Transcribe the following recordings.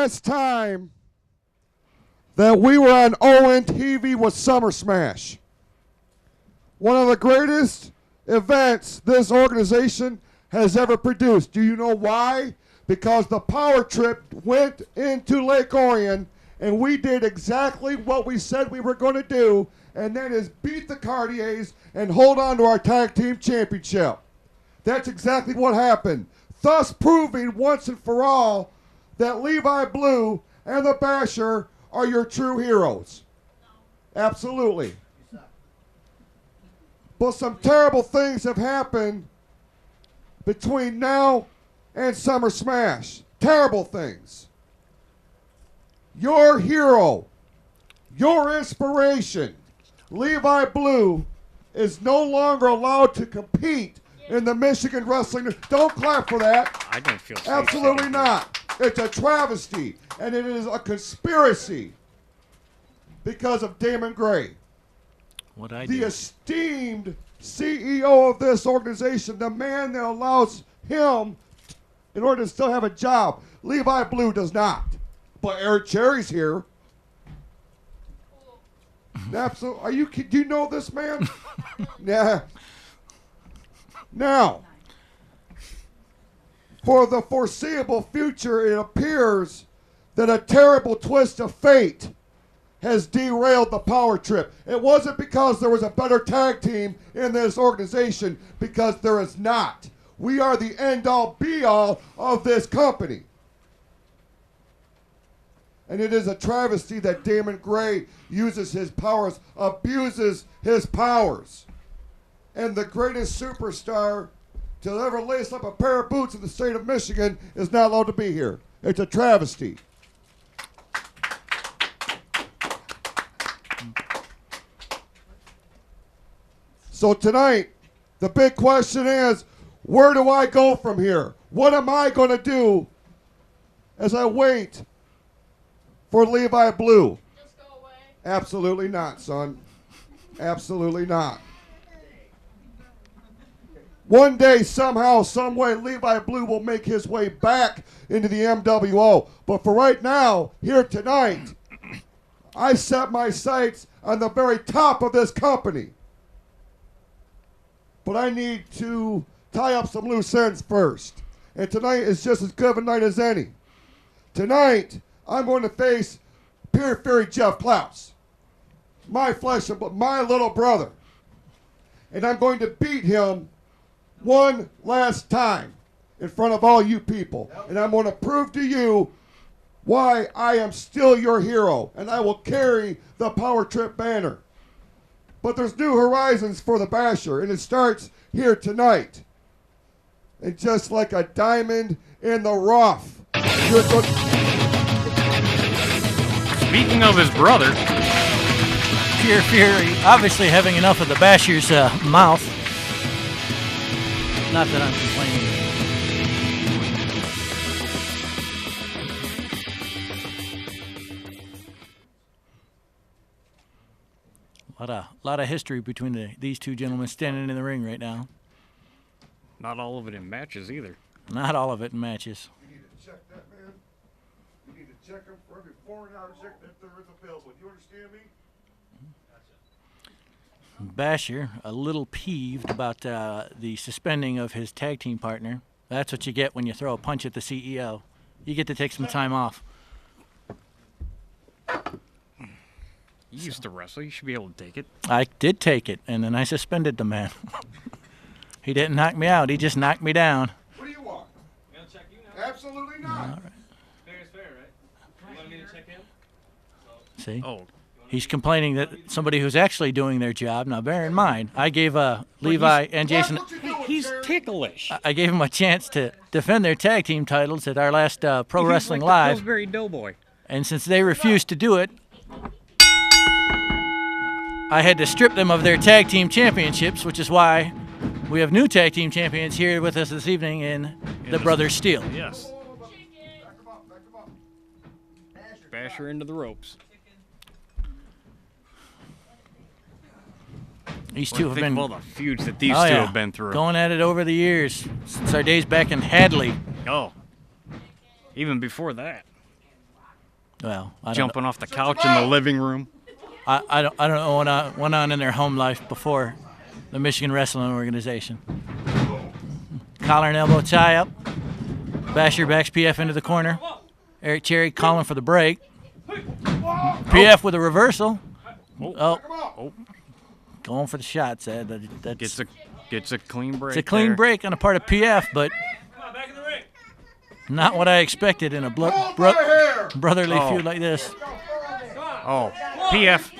last time that we were on ONTV was Summer Smash. One of the greatest events this organization has ever produced. Do you know why? Because the power trip went into Lake Orion and we did exactly what we said we were going to do, and that is beat the Cartiers and hold on to our tag team championship. That's exactly what happened, thus proving once and for all that Levi Blue and the Basher are your true heroes. Absolutely. But some terrible things have happened between now and Summer Smash. Terrible things. Your hero, your inspiration, Levi Blue, is no longer allowed to compete in the Michigan Wrestling. Don't clap for that. I don't feel safe. Absolutely not. It's a travesty, and it is a conspiracy because of Damon Gray. The esteemed CEO of this organization, the man that allows him in order to still have a job. Levi Blue does not. But Eric Cherry's here. Absolutely. Do you know this man? Yeah. Now, for the foreseeable future, it appears that a terrible twist of fate has derailed the power trip. It wasn't because there was a better tag team in this organization, because there is not. We are the end-all, be-all of this company. And it is a travesty that Damon Gray uses his powers, abuses his powers. And the greatest superstar to ever lace up a pair of boots in the state of Michigan is not allowed to be here. It's a travesty. So tonight, the big question is, where do I go from here? What am I going to do as I wait for Levi Blue? Just go away. Absolutely not, son. Absolutely not. One day, somehow, some way, Levi Blue will make his way back into the MWO. But for right now, here tonight, I set my sights on the very top of this company. But I need to tie up some loose ends first. And tonight is just as good of a night as any. Tonight, I'm going to face Pure Fury Jeff Klaus, my flesh and blood, my little brother. And I'm going to beat him one last time in front of all you people. And I'm going to prove to you why I am still your hero. And I will carry the Power Trip banner. But there's new horizons for the Basher, and it starts here tonight. And just like a diamond in the rough. Speaking of his brother, Pure Fury obviously having enough of the Basher's mouth. Not that I'm complaining. A lot of history between these two gentlemen standing in the ring right now. not all of it in matches either. Not all of it in matches. You need to check that, man. You need to check them for every 4 hours check if there is a bill. You understand me? Basher, a little peeved about the suspending of his tag team partner. That's what you get when you throw a punch at the CEO. You get to take some time off. You used to wrestle. You should be able to take it. I did take it, and then I suspended the man. He didn't knock me out. He just knocked me down. What do you want? I'm gonna check you now. Absolutely not. All right. Fair is fair, right? You want me to check him? See? Oh, He's complaining that somebody who's actually doing their job. Now, bear in mind, I gave Levi and Jason. he's ticklish. I gave him a chance to defend their tag team titles at our last Pro Wrestling Live. Pillsbury Doughboy. And since they refused to do it, I had to strip them of their tag team championships, which is why we have new tag team champions here with us this evening in the Brothers Steel. Yes. Basher into the ropes. These two have been all the feuds that these two have been through. Going at it over the years since our days back in Hadley. Oh, even before that. Well, I don't Jumping off the couch in the living room. I don't know what went on in their home life before the Michigan Wrestling Organization. Collar and elbow tie up. Basher backs PF into the corner. Eric Cherry calling for the break. PF with a reversal. Oh. Going for the shots. That's Gets a clean break. it's a clean there. break on the part of PF, but not what I expected in a brotherly feud like this. Oh, PF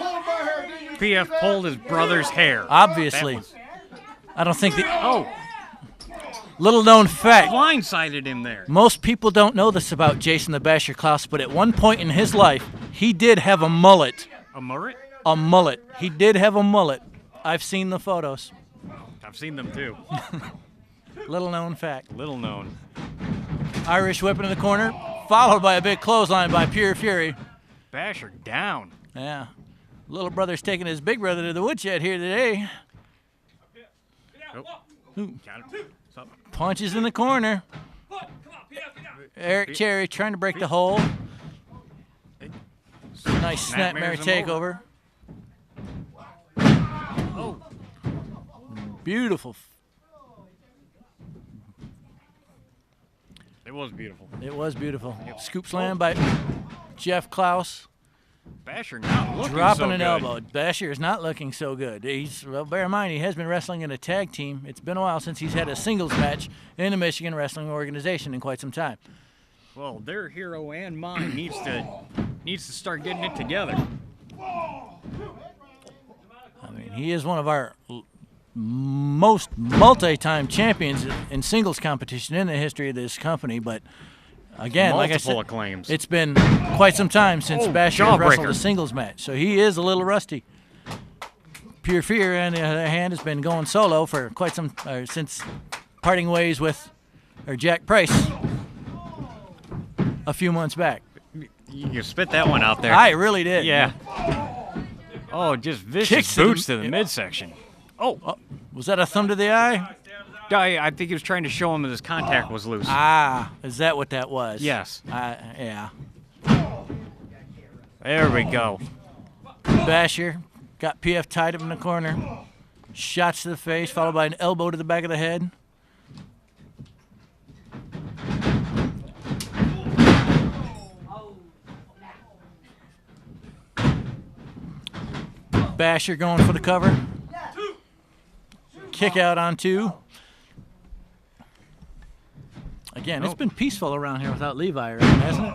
pulled his brother's hair. Obviously. That was- I don't think little known fact. blindsided him there. Most people don't know this about Jason the Basher Klaus, but at one point in his life, he did have a mullet. A mullet? A mullet. He did have a mullet. I've seen the photos. I've seen them too. Little known fact. Little known. Irish whip in the corner, followed by a big clothesline by Pure Fury. Basher down. Yeah. Little brother's taking his big brother to the woodshed here today. Got him. Stop. Punches in the corner. Eric Cherry trying to break the hold. Nice snapmare takeover. Oh, Beautiful. it was beautiful. It was beautiful. Scoop slam by Jeff Klaus. Basher not looking Dropping so an good. elbow. Basher is not looking so good. Well, bear in mind, he has been wrestling in a tag team. It's been a while since he's had a singles match in the Michigan Wrestling Organization in quite some time. Well, their hero and mine needs to start getting it together. I mean, he is one of our most multi-time champions in singles competition in the history of this company, but again, like I Multiple said, acclaims. it's been quite some time since Basher has wrestled jawbreaker. a singles match, so he is a little rusty. Pure Fear, on the other hand, has been going solo for quite some since parting ways with Jack Price a few months back. You spit that one out there. I really did. Yeah. Oh, just vicious Kicks to the- boots to the midsection. Oh, Was that a thumb to the eye? I think he was trying to show him that his contact was loose. Ah, is that what that was? Yes. Yeah. There we go. Basher got PF tied up in the corner. Shots to the face, followed by an elbow to the back of the head. Basher going for the cover. Kick out on two. Again, it's been peaceful around here without Levi, right, hasn't it?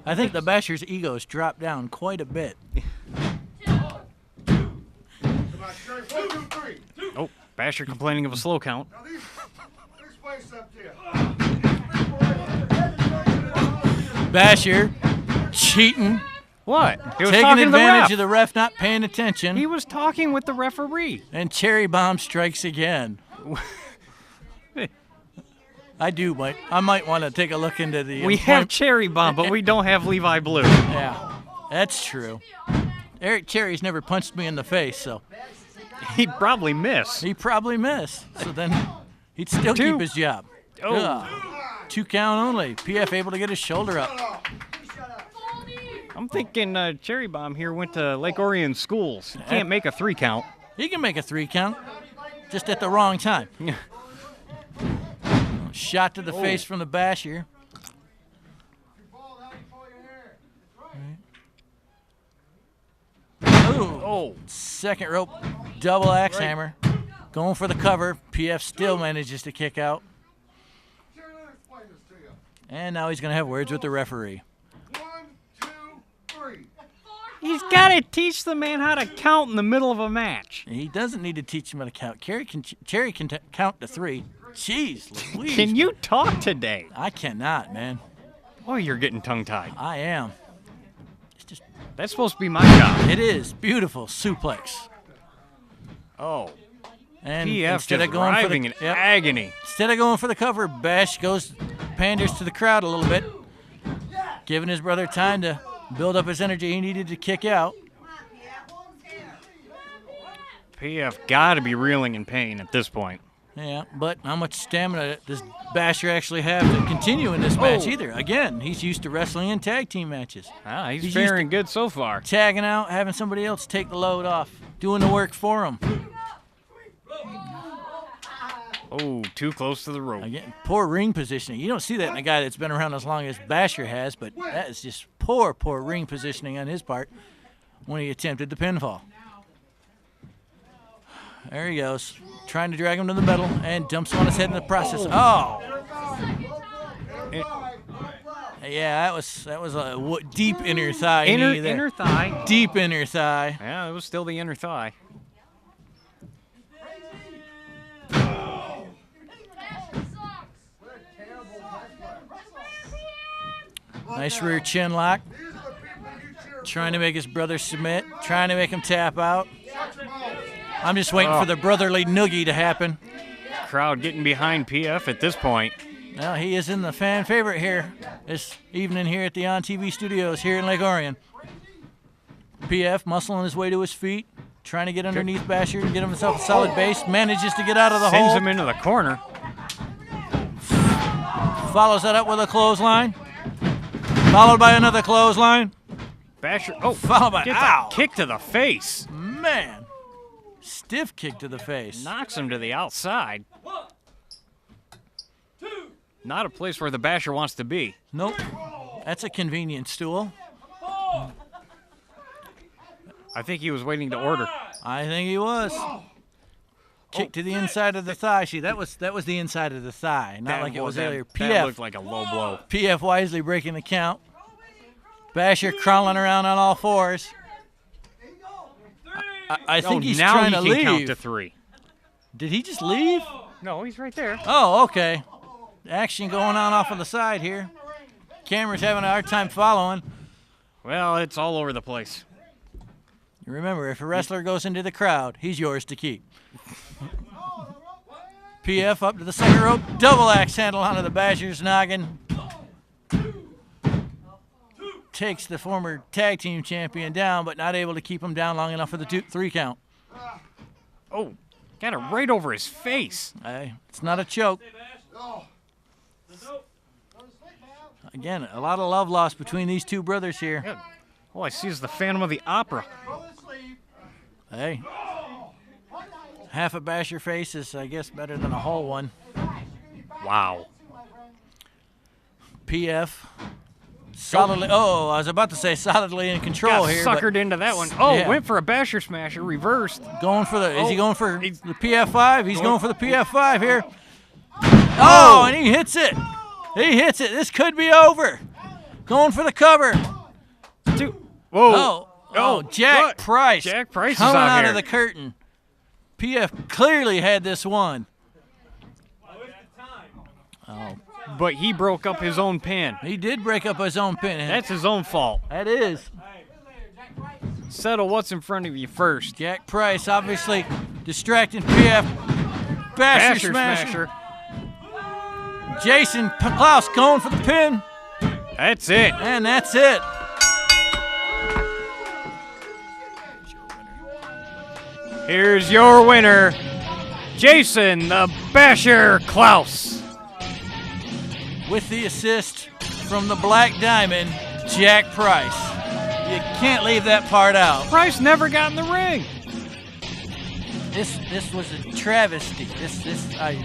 I think the Basher's egos dropped down quite a bit. Oh, Basher complaining of a slow count. Now these explain something to you. Basher cheating, What? He was taking talking to the advantage ref. of the ref not paying attention, He was talking with the referee. and Cherry Bomb strikes again. I might want to take a look into the. We have Cherry Bomb, but we don't have Levi Blue. Yeah, that's true. Eric Cherry's never punched me in the face, so He'd probably miss. he probably missed. So then he'd still Two. keep his job. Oh. Ugh. 2 count only. PF able to get his shoulder up. I'm thinking Cherry Bomb here went to Lake Orion schools. He can't make a 3 count. He can make a 3 count, just at the wrong time. Shot to the face from the Basher. Oh, second rope, double axe hammer. Going for the cover. PF still manages to kick out. And now he's going to have words with the referee. 1, 2, 3. He's got to teach the man how to count in the middle of a match. He doesn't need to teach him how to count. Cherry can count to 3. Jeez Louise. Can you talk today? I cannot, man. Boy, you're getting tongue-tied. I am. It's just, That's supposed to be my job. it is beautiful suplex. Oh, And PF instead just of going for writhing the in yep. agony. Instead of going for the cover, Bash panders to the crowd a little bit, giving his brother time to build up his energy he needed to kick out. PF got to be reeling in pain at this point. Yeah, but how much stamina does Basher actually have to continue in this match either? Again, he's used to wrestling in tag team matches. Ah, he's He's faring used good so far. Tagging out, having somebody else take the load off, doing the work for him. Oh, too close to the rope. Again, poor ring positioning. You don't see that in a guy that's been around as long as Basher has, but that is just poor ring positioning on his part when he attempted the pinfall. There he goes, trying to drag him to the middle and dumps him on his head in the process. Oh! Yeah, that was a deep inner thigh. Inner thigh. Deep inner thigh. Yeah, it was still the inner thigh. Nice rear chin lock. Trying to make his brother submit. Trying to make him tap out. I'm just waiting for the brotherly noogie to happen. Crowd getting behind PF at this point. Well, he is in the fan favorite here this evening here at the ONTV studios here in Lake Orion. PF muscling his way to his feet, trying to get underneath Basher, get himself a solid base, manages to get out of the hole. Sends him into the corner. Follows that up with a clothesline. Followed by another clothesline. Basher, followed by, gets ow. a kick to the face. Man, stiff kick to the face. Knocks him to the outside. Not a place where the Basher wants to be. Nope, that's a convenient stool. I think he was waiting to order. I think he was. Kick to the inside of the thigh. See, that was the inside of the thigh, not like it was earlier. That looked like a low blow. PF wisely breaking the count. Basher crawling around on all fours. I think he's now trying he to can leave. count to 3. Did he just leave? No, he's right there. Oh, okay. Action going on off on the side here. Camera's having a hard time following. Well, it's all over the place. Remember, if a wrestler goes into the crowd, he's yours to keep. PF up to the second rope, double axe handle onto the Basher's noggin. Takes the former tag team champion down, but not able to keep him down long enough for the 2-3 count. Oh, got it right over his face. It's not a choke. Again, a lot of love lost between these two brothers here. Yeah. All I see is the Phantom of the Opera. Hey, half a Basher face is, I guess, better than a whole one. Wow. PF solidly. Oh, I was about to say solidly in control Got here. Suckered into that one. Oh, yeah. Went for a Basher smasher, reversed. Going for the. Is he going for the he's PF5? He's going for the PF5 here. Oh, and he hits it. He hits it. This could be over. Going for the cover. Two. Whoa. Oh, Jack what? Price. Jack Price is coming out out here. of the curtain. PF clearly had this one. Oh, But he broke up his own pin. he did break up his own pin. That's his own fault. That is. Settle what's in front of you first. Jack Price obviously distracting PF. Basher smasher. Jason Klaus going for the pin. That's it. And that's it. Here's your winner, Jason the Basher Klaus. With the assist from the Black Diamond, Jack Price. You can't leave that part out. Price never got in the ring. This was a travesty.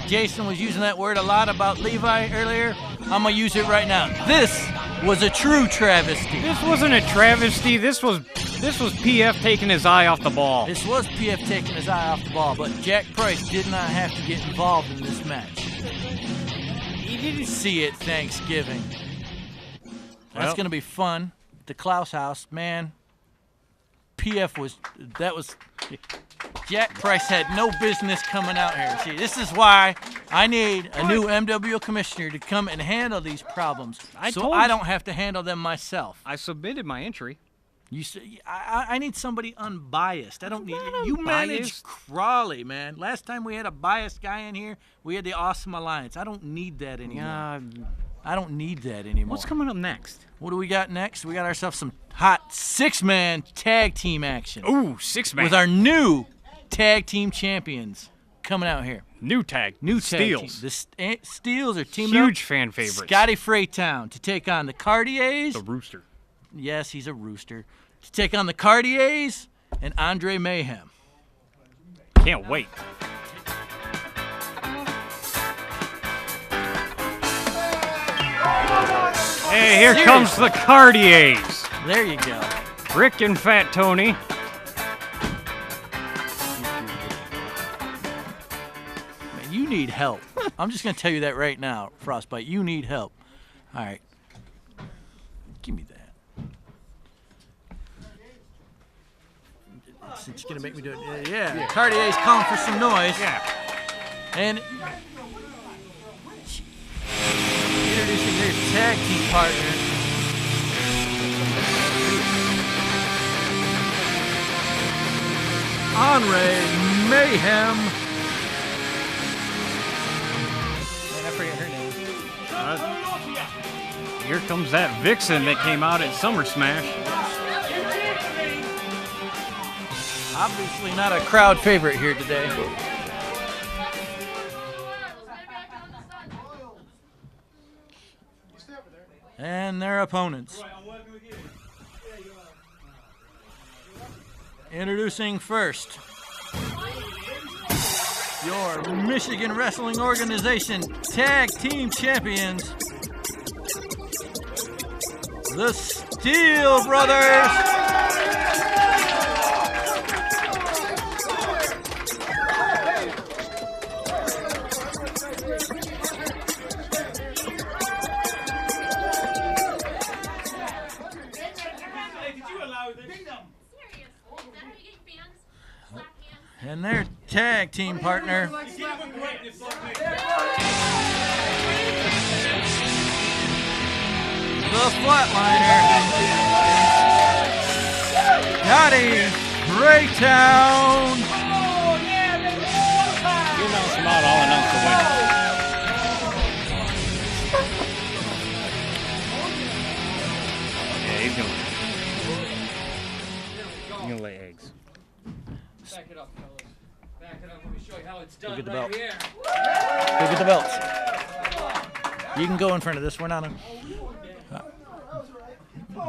Jason was using that word a lot about Levi earlier. I'm gonna use it right now. This was a true travesty. This wasn't a travesty. This was PF taking his eye off the ball. This was PF taking his eye off the ball, but Jack Price did not have to get involved in this match. He didn't see it Thanksgiving. That's gonna be fun. The Klaus house, man. PF was. Jack Price had no business coming out here. See, this is why I need a new MWO commissioner to come and handle these problems, so I don't have to handle them myself. I submitted my entry. You say I need somebody unbiased. I don't need you. unbiased. Manage Crowley, man. Last time we had a biased guy in here, we had the Awesome Alliance. I don't need that anymore. I don't need that anymore. What's coming up next? What do we got next? We got ourselves some hot 6-man tag team action. Ooh, 6-man. With our new tag team champions, coming out here. New tag Steels. The Steels are teaming up. Huge fan favorites. Scotty Freytown to take on the Cartiers. The Rooster. Yes, he's a rooster. To take on the Cartiers and Andre Mayhem. Can't wait. Hey, here comes the Cartiers. There you go. Rick and Fat Tony. Man, you need help. I'm just going to tell you that right now, Frostbite. You need help. All right. Give me that. It's going to make me do it. Yeah. Cartier's calling for some noise. Yeah. And introducing their tag team partner. Andre Mayhem. Man, I forget her name. Here comes that Vixen that came out at Summer Smash. Obviously not a crowd favorite here today. And their opponents. Introducing first, your Michigan Wrestling Organization Tag Team Champions, the Steel Brothers. And their tag team partner, the Flatliner, Cody Freytown. You announce them out, I'll announce the winner. Yeah, he's gonna lay eggs. Back it up, fellas. Back it up. Let me show you how it's done. Look at the right belt. here. Look at the belts. You can go in front of this. We're not on.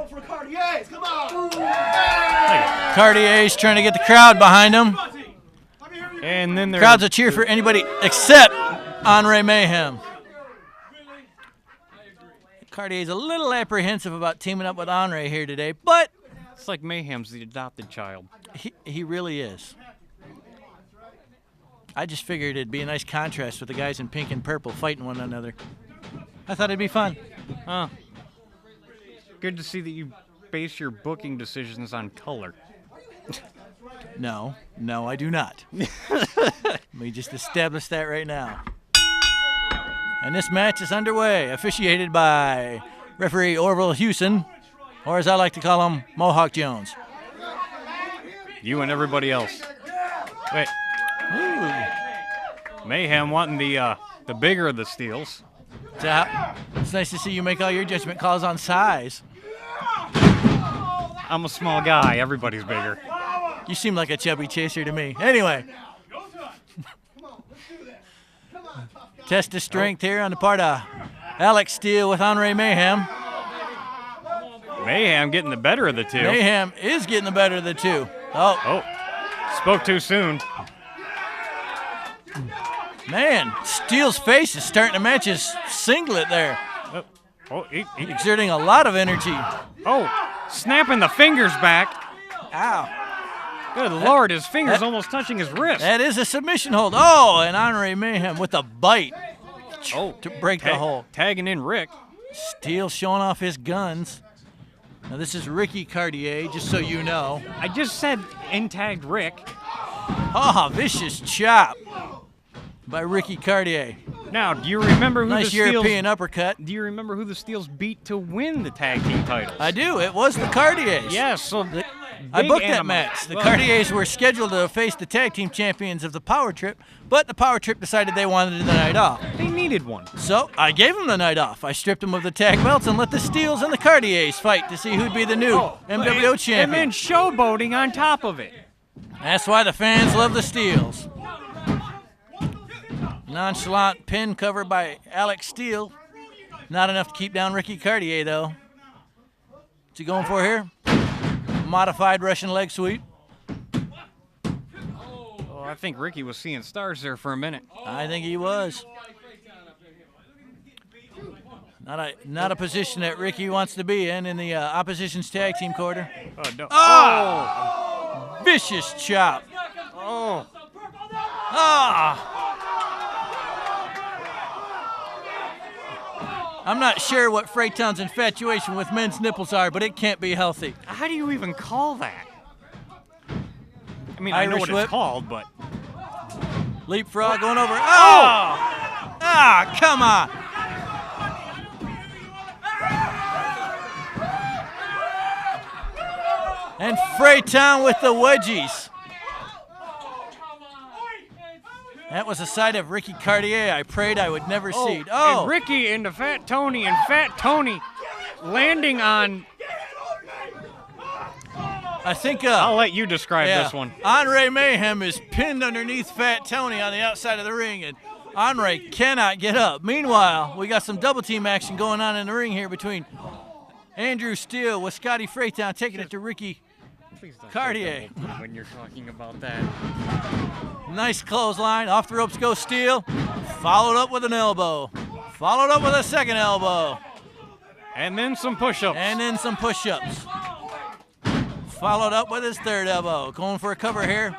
For Cartiers, come on! Cartier's trying to get the crowd behind him. And then there's Crowds will cheer for anybody except Andre Mayhem. Cartier's a little apprehensive about teaming up with Andre here today, but it's like Mayhem's the adopted child. he really is. I just figured it'd be a nice contrast with the guys in pink and purple fighting one another. I thought it'd be fun. Huh. Good to see that you base your booking decisions on color. No, I do not. Let me just establish that right now. And this match is underway, officiated by referee Orville Hewson, or as I like to call him, Mohawk Jones. You and everybody else. Wait, Ooh. Mayhem wanting the bigger of the steels. It's nice to see you make all your judgment calls on size. I'm a small guy. Everybody's bigger. You seem like a chubby chaser to me. Anyway. Test of strength here on the part of Alex Steele with Andre Mayhem. Mayhem getting the better of the two. Mayhem is getting the better of the two. Oh, spoke too soon. Man, Steele's face is starting to match his singlet there. Exerting a lot of energy. Oh, snapping the fingers back. Ow. Good Lord, his finger's almost touching his wrist. That is a submission hold. Oh, and Andre Mayhem with a bite to break the hold. Tagging in Rick. Steele showing off his guns. Now this is Ricky Cartier, just so you know. I just said in-tagged Rick. Oh, vicious chop by Ricky Cartier. Now, do you remember who Nice the Steels... European uppercut. Do you remember who the Steels beat to win the tag team titles? I do. It was the Cartiers. Yes, so I booked that match. The Cartiers were scheduled to face the tag team champions of the Power Trip, but the Power Trip decided they wanted the night off. They needed one. So I gave them the night off. I stripped them of the tag belts and let the Steels and the Cartiers fight to see who'd be the new MWO champion. And then showboating on top of it. That's why the fans love the Steels. Nonchalant pin covered by Alex Steele. Not enough to keep down Ricky Cartier, though. What's he going for here? Modified Russian leg sweep. Oh, I think Ricky was seeing stars there for a minute. I think he was. Not a position that Ricky wants to be in the opposition's tag team quarter. Oh, no. Oh! Vicious chop. Oh. Ah! I'm not sure what Freytown's infatuation with men's nipples are, but it can't be healthy. How do you even call that? I mean, I know Irish what whip. it's called, but... Leapfrog going over. Oh! Ah, come on. And Freytown with the wedgies. That was a sight of Ricky Cartier I prayed I would never see. Oh! And Ricky into Fat Tony, and Fat Tony landing on... I think I'll let you describe this one. Andre Mayhem is pinned underneath Fat Tony on the outside of the ring, and Andre cannot get up. Meanwhile, we got some double team action going on in the ring here between Andrew Steele with Scotty Freytown taking it to Ricky Please don't Cartier. say double when you're talking about that. Nice clothesline. Off the ropes goes Steele. Followed up with an elbow. Followed up with a second elbow. And then some push-ups. And then some push-ups. Followed up with his third elbow. Going for a cover here.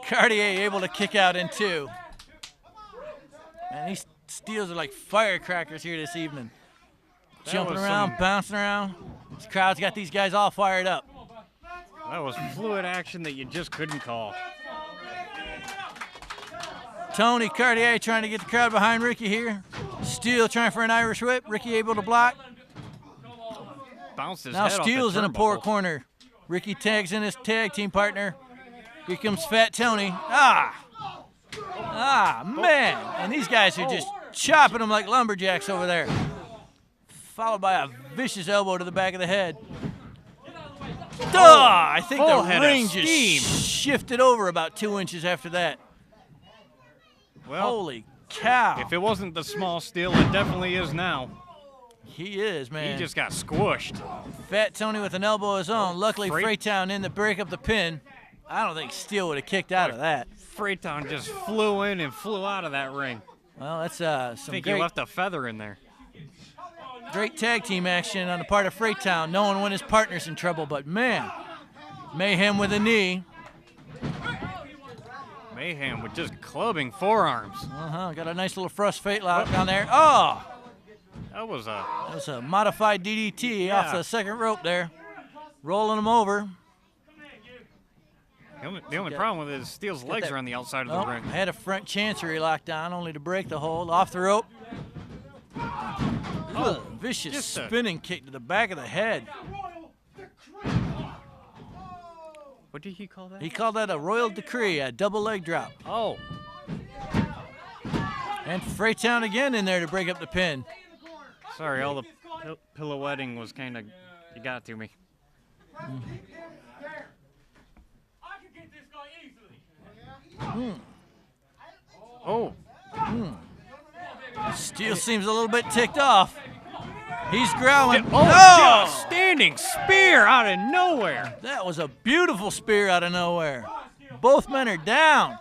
Cartier able to kick out in two. Man, these Steels are like firecrackers here this evening. Jumping around, bouncing around. This crowd's got these guys all fired up. That was fluid action that you just couldn't call. Tony Cartier trying to get the crowd behind Ricky here. Steele trying for an Irish whip. Ricky able to block. Bounced his Now head off the Steele's in a poor turnbuckle. corner. Ricky tags in his tag team partner. Here comes Fat Tony. Ah, man. And these guys are just chopping them like lumberjacks over there. Followed by a vicious elbow to the back of the head. I think full the head of ring steam. just shifted over about 2 inches after that. Well, Holy cow. if it wasn't the small Steel, it definitely is now. He is, man. He just got squished. Fat Tony with an elbow of his own. Luckily, Freight- Freytown in to break up the pin. I don't think Steele would have kicked out of that. Freytown just flew in and flew out of that ring. Well, that's I some think he great, left a feather in there. great tag team action on the part of Freytown, knowing when his partner's in trouble. But, man, Mayhem with a knee. Mayhem with just clubbing forearms. Got a nice little frost fate lock down there. Oh! That was a... That was a modified DDT off the second rope there. Rolling him over. The only problem with it is Steele's legs that- are on the outside of Oh, the ring. had a front chancery locked on, only to break the hold. Off the rope. Vicious just a- spinning kick to the back of the head. What did he call that? He called that a royal decree, a double leg drop. Oh, And Freytown again in there to break up the pin. sorry, all the pirouetting was kind of... You got to me. Oh, Steele seems a little bit ticked off. He's growling. just standing spear out of nowhere. That was a beautiful spear out of nowhere. Both men are down.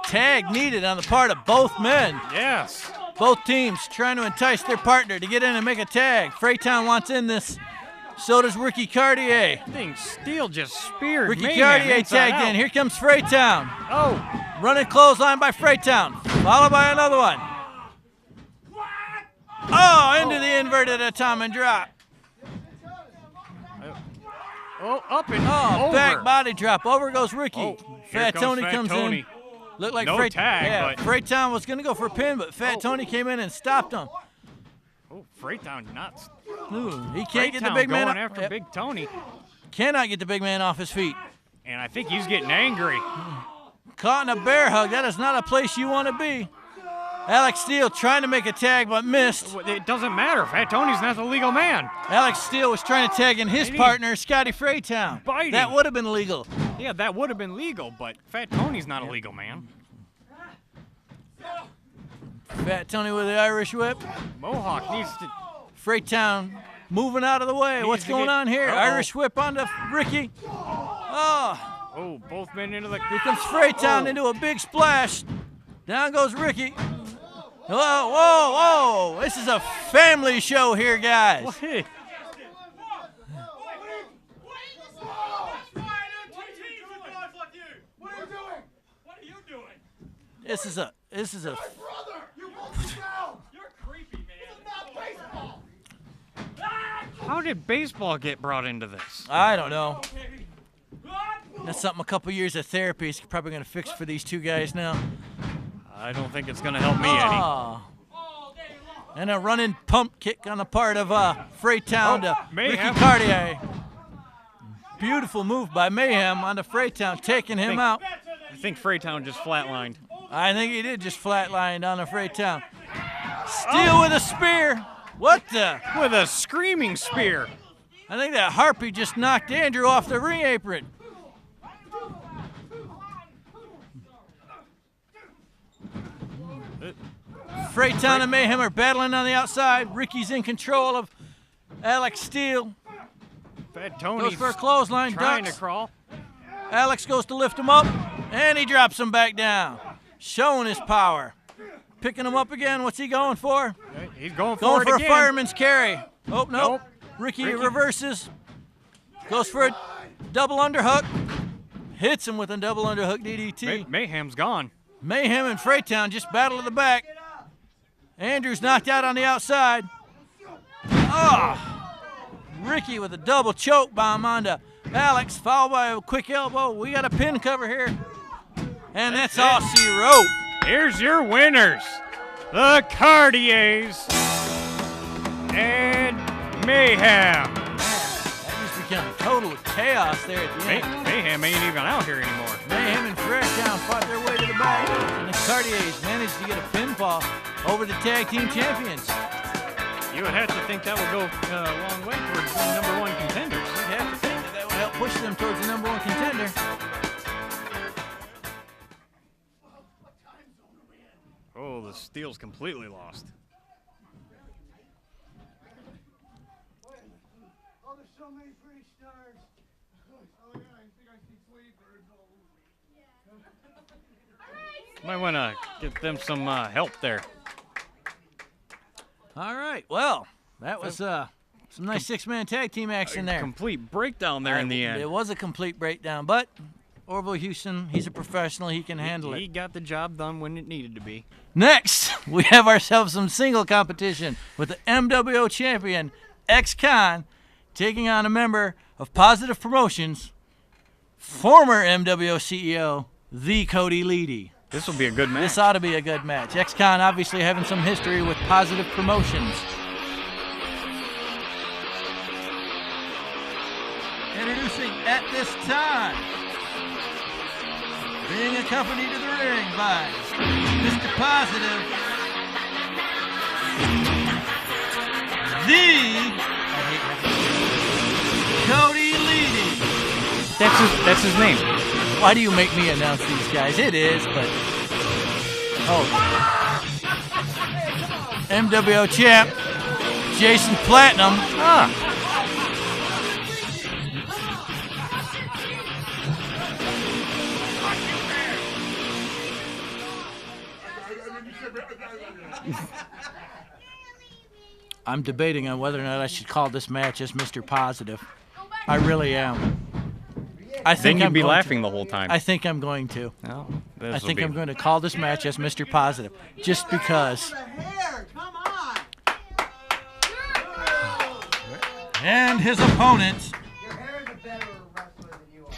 Tag needed on the part of both men. Yes. Both teams trying to entice their partner to get in and make a tag. Freytown wants in this. So does Ricky Cartier. I think Steele just speared Ricky Mayhem Cartier inside tagged out. in. Here comes Freytown. Oh, Running clothesline by Freytown. Followed by another one. Oh, into the inverted atomic drop. oh, up and Oh, over. back body drop. Over goes Ricky. Oh, here Fat Tony Fat comes Tony. in. Looked like No tag, but- Freytown was going to go for a pin, but Fat Tony came in and stopped him. Oh, Freytown nuts. Ooh, he can't get the Freytown big man going up. after Yep. Big Tony, Cannot get the big man off his feet. and I think he's getting angry. Caught in a bear hug. That is not a place you want to be. Alex Steele trying to make a tag but missed. It doesn't matter. Fat Tony's not the legal man. Alex Steele was trying to tag in his And he's partner, Scotty Freytown. biting. That would have been legal Yeah, that would have been legal, but Fat Tony's not a legal man. Fat Tony with the Irish whip. Mohawk needs to... Freytown moving out of the way. What's going on here? Irish whip onto Ricky. Oh. Oh, both men into the... Here comes Freytown into a big splash. Down goes Ricky. Whoa, whoa, whoa. This is a family show here, guys. What? This is a Brother, you won't be down. You're creepy, man. It's not baseball. How did baseball get brought into this? I don't know. That's something a couple years of therapy is probably going to fix for these two guys now. I don't think it's going to help me any. Oh. And a running pump kick on the part of Freytown to Mayhem. Ricky Cartier. Beautiful move by Mayhem on the Freytown, taking him out. I think Freytown just flatlined. I think he did just flatline on the Freytown. Steele with a spear. What the? With a screaming spear. I think that harpy just knocked Andrew off the ring apron. Freytown and Mayhem are battling on the outside. Ricky's in control of Alex Steele. Fat Goes Tony's for a clothesline, trying ducks. to crawl. Alex goes to lift him up, and he drops him back down. Showing his power. Picking him up again. What's he going for? He's going for Going it for again. a fireman's carry. Oh, nope. Nope. Ricky reverses. Goes for a double underhook. Hits him with a double underhook DDT. Mayhem's gone. Mayhem and Freytown just battle at the back. Andrew's knocked out on the outside. Oh! Ricky with a double choke bomb onto Alex, followed by a quick elbow. We got a pin cover here. And that's all she wrote. Here's your winners. The Cartiers and Mayhem. That just became total chaos there at the end. Mayhem ain't even out here anymore. Mayhem and Freytown fought their way to the back. And the Cartiers managed to get a pinfall over the tag team champions. You would have to think that would go a long way towards being #1 contenders. You'd have to think that would help push them towards the #1 contender. Oh, the Steel's completely lost. Oh, there's so many pretty stars. Oh, yeah, I think I see sleepers. Might want to get them some help there. All right, well, that was some nice six-man tag team action there. Complete breakdown there in the end. It was a complete breakdown, but Orville Houston, he's a professional. He can handle He it. got the job done when it needed to be. Next, we have ourselves some single competition with the MWO champion, X-Con, taking on a member of Positive Promotions, former MWO CEO, the Cody Leedy. This will be a good match. This ought to be a good match. X-Con obviously having some history with Positive Promotions. Introducing at this time, being accompanied to the ring by Mr. Positive, Cody Leedy. That's his name. Why do you make me announce these guys? It is, but MWO champ, Jason Platinum. I'm debating on whether or not I should call this match as Mr. Positive. I really am. I think Then you'd I'm be going laughing to. the whole time. I think I'm going to. Oh, I think I'm going to call this match as Mr. Positive, just because. The hair, come on. And his opponent, Your hair is a better wrestler than you are.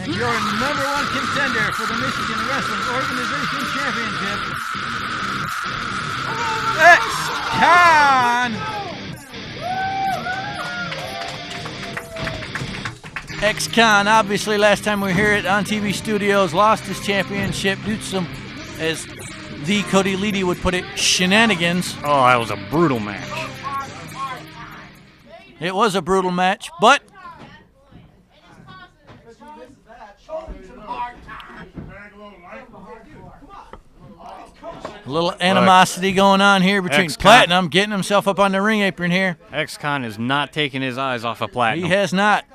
and your #1 contender for the Michigan Wrestling Organization Championship, X-Con. X-Con, obviously, last time we were here at ONTV Studios, lost his championship due to some, as the Cody Leedy would put it, shenanigans. Oh, that was a brutal match. It was a brutal match, but a little animosity going on here between X-Con. Platinum getting himself up on the ring apron here. X-Con is not taking his eyes off of Platinum. He has not.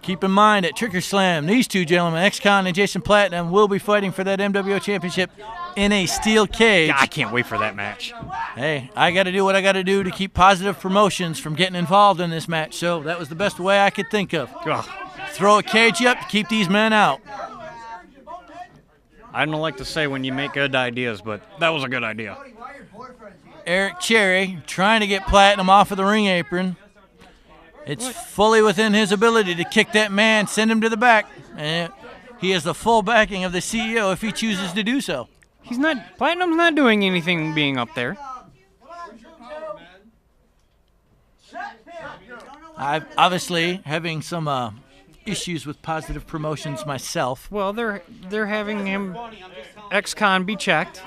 Keep in mind at Trigger Slam, these two gentlemen, X-Con and Jason Platinum, will be fighting for that MWO Championship in a steel cage. I can't wait for that match. Hey, I got to do what I got to do to keep Positive Promotions from getting involved in this match, so that was the best way I could think of. Ugh. Throw a cage up to keep these men out. I don't like to say when you make good ideas, but that was a good idea. Eric Cherry trying to get Platinum off of the ring apron. It's fully within his ability to kick that man, send him to the back. And he has the full backing of the CEO if he chooses to do so. He's not. Platinum's not doing anything being up there. I'm obviously having some issues with Positive Promotions myself. Well, they're having him X-Con be checked.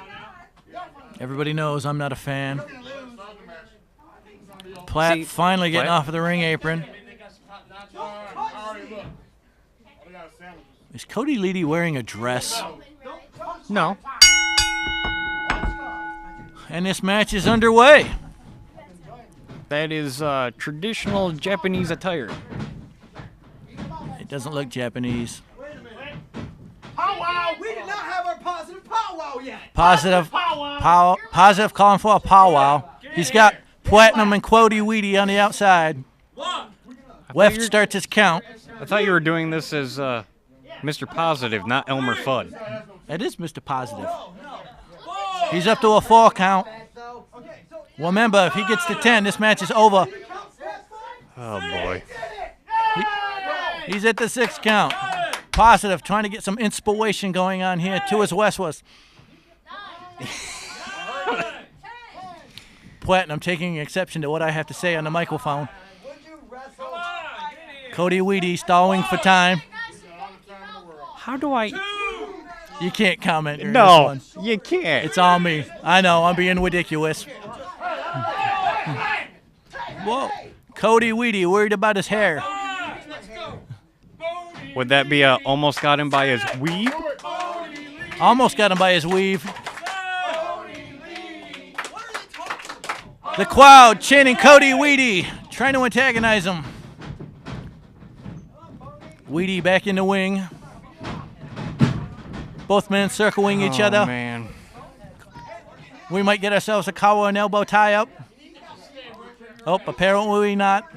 Everybody knows I'm not a fan. Platt finally getting off of the ring apron. Is Cody Leedy wearing a dress? No. And this match is underway. That is traditional Japanese attire. It doesn't look Japanese. Powwow! We did not have our positive powwow yet. Positive calling for a powwow. He's got Platinum and Cody Leedy on the outside. Left starts his count. I thought you were doing this as Mr. Positive, not Elmer Fudd. That is Mr. Positive. He's up to a 4 count. Remember, if he gets to 10, this match is over. Oh, boy. He's at the 6 count. Positive trying to get some inspiration going on here to his westwards. Platinum taking exception to what I have to say on the microphone. Cody Leedy stalling for time. How do I... You can't comment during No, this one. you can't. It's all me. I know, I'm being ridiculous. Whoa. Cody Leedy worried about his hair. Would that be almost got him by his weave? Almost got him by his weave. The crowd chanting Cody Leedy, trying to antagonize him. Leedy back in the wing. Both men circling each other. Oh, man. We might get ourselves a collar and elbow tie-up. Oh, apparently not.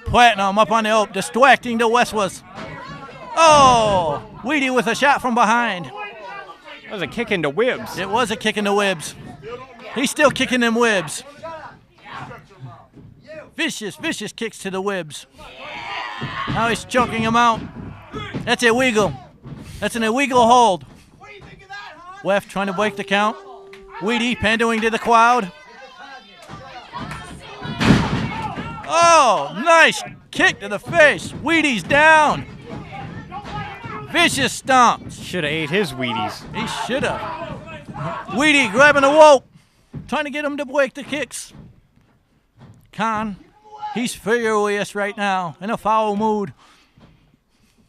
Platinum up on the rope, distracting the westwards. Oh! Wady with a shot from behind. That was a kick into Wibbs. It was a kick in the Wibbs. He's still kicking them Wibbs. Vicious, vicious kicks to the Wibbs. Now he's choking him out. That's illegal. That's an illegal hold. Weft trying to break the count. Wady pandering to the crowd. Oh, nice kick to the face. Wheaties down. Vicious stomps. Should have ate his Wheaties. He should have. Wady grabbing the rope. Trying to get him to break the kicks. Khan, he's furious right now. In a foul mood.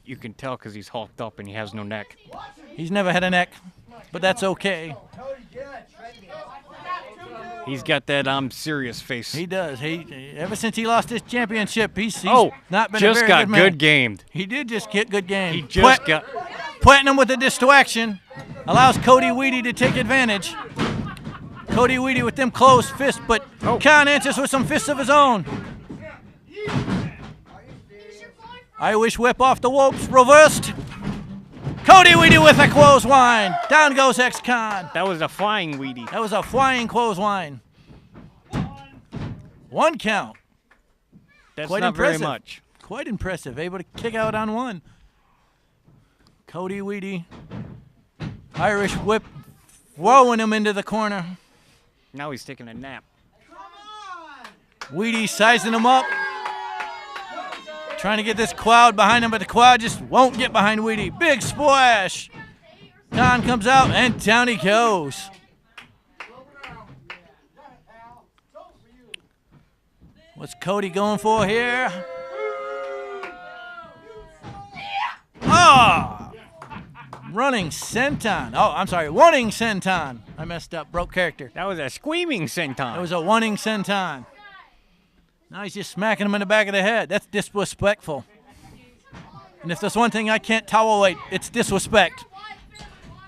You can tell because he's hulked up and he has no neck. He's never had a neck, but that's okay. He's got that I'm serious face. He does. He ever since he lost his championship, he's not been just a very got good man. good gamed. He did just get good game. He just got... Platinum with the distraction allows Cody Wady to take advantage. Cody Wady with them closed fists, but Khan answers with some fists of his own. Irish whip off the ropes, reversed. Cody Wady with a clothesline. Down goes X-Con. That was a flying Wheatie. That was a flying clothesline. 1 count. That's Quite not impressive. very much. Quite impressive. Able to kick out on 1. Cody Wady. Irish whip. Throwing him into the corner. Now he's taking a nap. Wady sizing him up. Trying to get this crowd behind him, but the crowd just won't get behind Wady. Big splash. Khan comes out, and down he goes. What's Cody going for here? Oh! Running senton. Oh, I'm sorry. Wanting senton. I messed up. Broke character. That was a screaming senton. It was a wanting senton. Now he's just smacking him in the back of the head. That's disrespectful. And if there's one thing I can't tolerate, it's disrespect.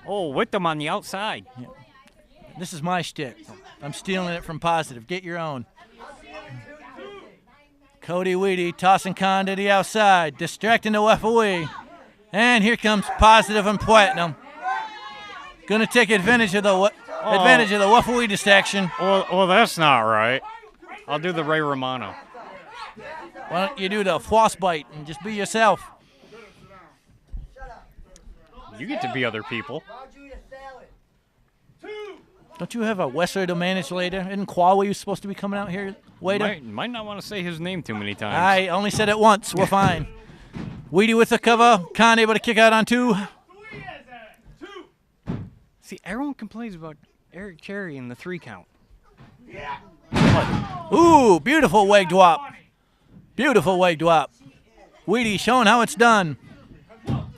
Oh, with them on the outside. Yeah. This is my shtick. I'm stealing it from Positive. Get your own. Cody Leedy tossing Con to the outside, distracting the referee. And here comes Positive and Platinum. Gonna take advantage of the referee distraction. Well, that's not right. I'll do the Ray Romano. Why don't you do the frostbite and just be yourself? You get to be other people. Don't you have a wrestler to manage later? Isn't Crowley supposed to be coming out here later? Might not want to say his name too many times. I only said it once. We're fine. Wady with the cover. Con able to kick out on 2. See, everyone complains about Eric Cherry in the 3 count. Ooh, beautiful leg drop. Beautiful leg drop. Wady showing how it's done.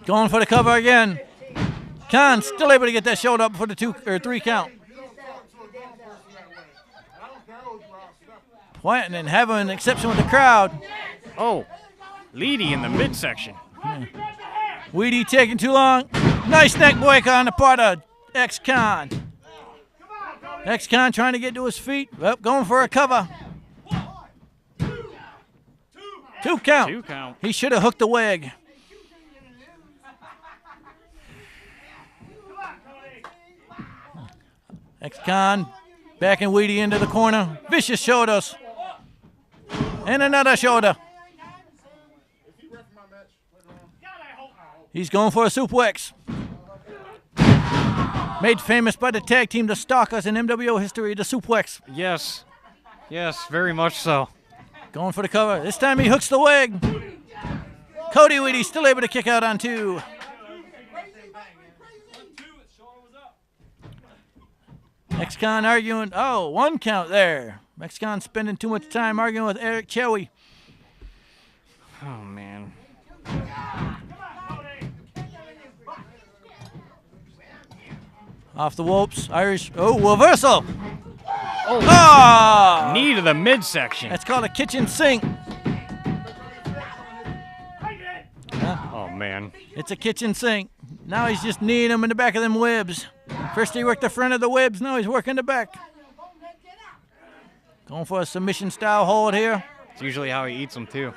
Going for the cover again. Con still able to get that shoulder up for the 2 or 3 count. Planting and having an exception with the crowd. Oh, Leedy in the midsection. Wady taking too long. Nice neck breaker on the part of X-Con. X-Con trying to get to his feet. Well, going for a cover. 2 count. 2 count. He should have hooked the leg. X-Con backing Wady into the corner. Vicious shoulders. And another shoulder. He's going for a suplex. Made famous by the tag team, the Stalkers, in MWO history, the suplex. Yes. Yes, very much so. Going for the cover. This time he hooks the leg. Cody Leedy still able to kick out on 2. X-Con arguing. Oh, 1 count there. X-Con spending too much time arguing with Eric Cherry. Oh, man. Off the ropes. Irish. Oh, reversal. Oh. Knee to the midsection. That's called a kitchen sink. Oh, man. It's a kitchen sink. Now he's just kneeing him in the back of them ribs. First he worked the front of the ribs. Now he's working the back. Going for a submission style hold here. It's usually how he eats them, too.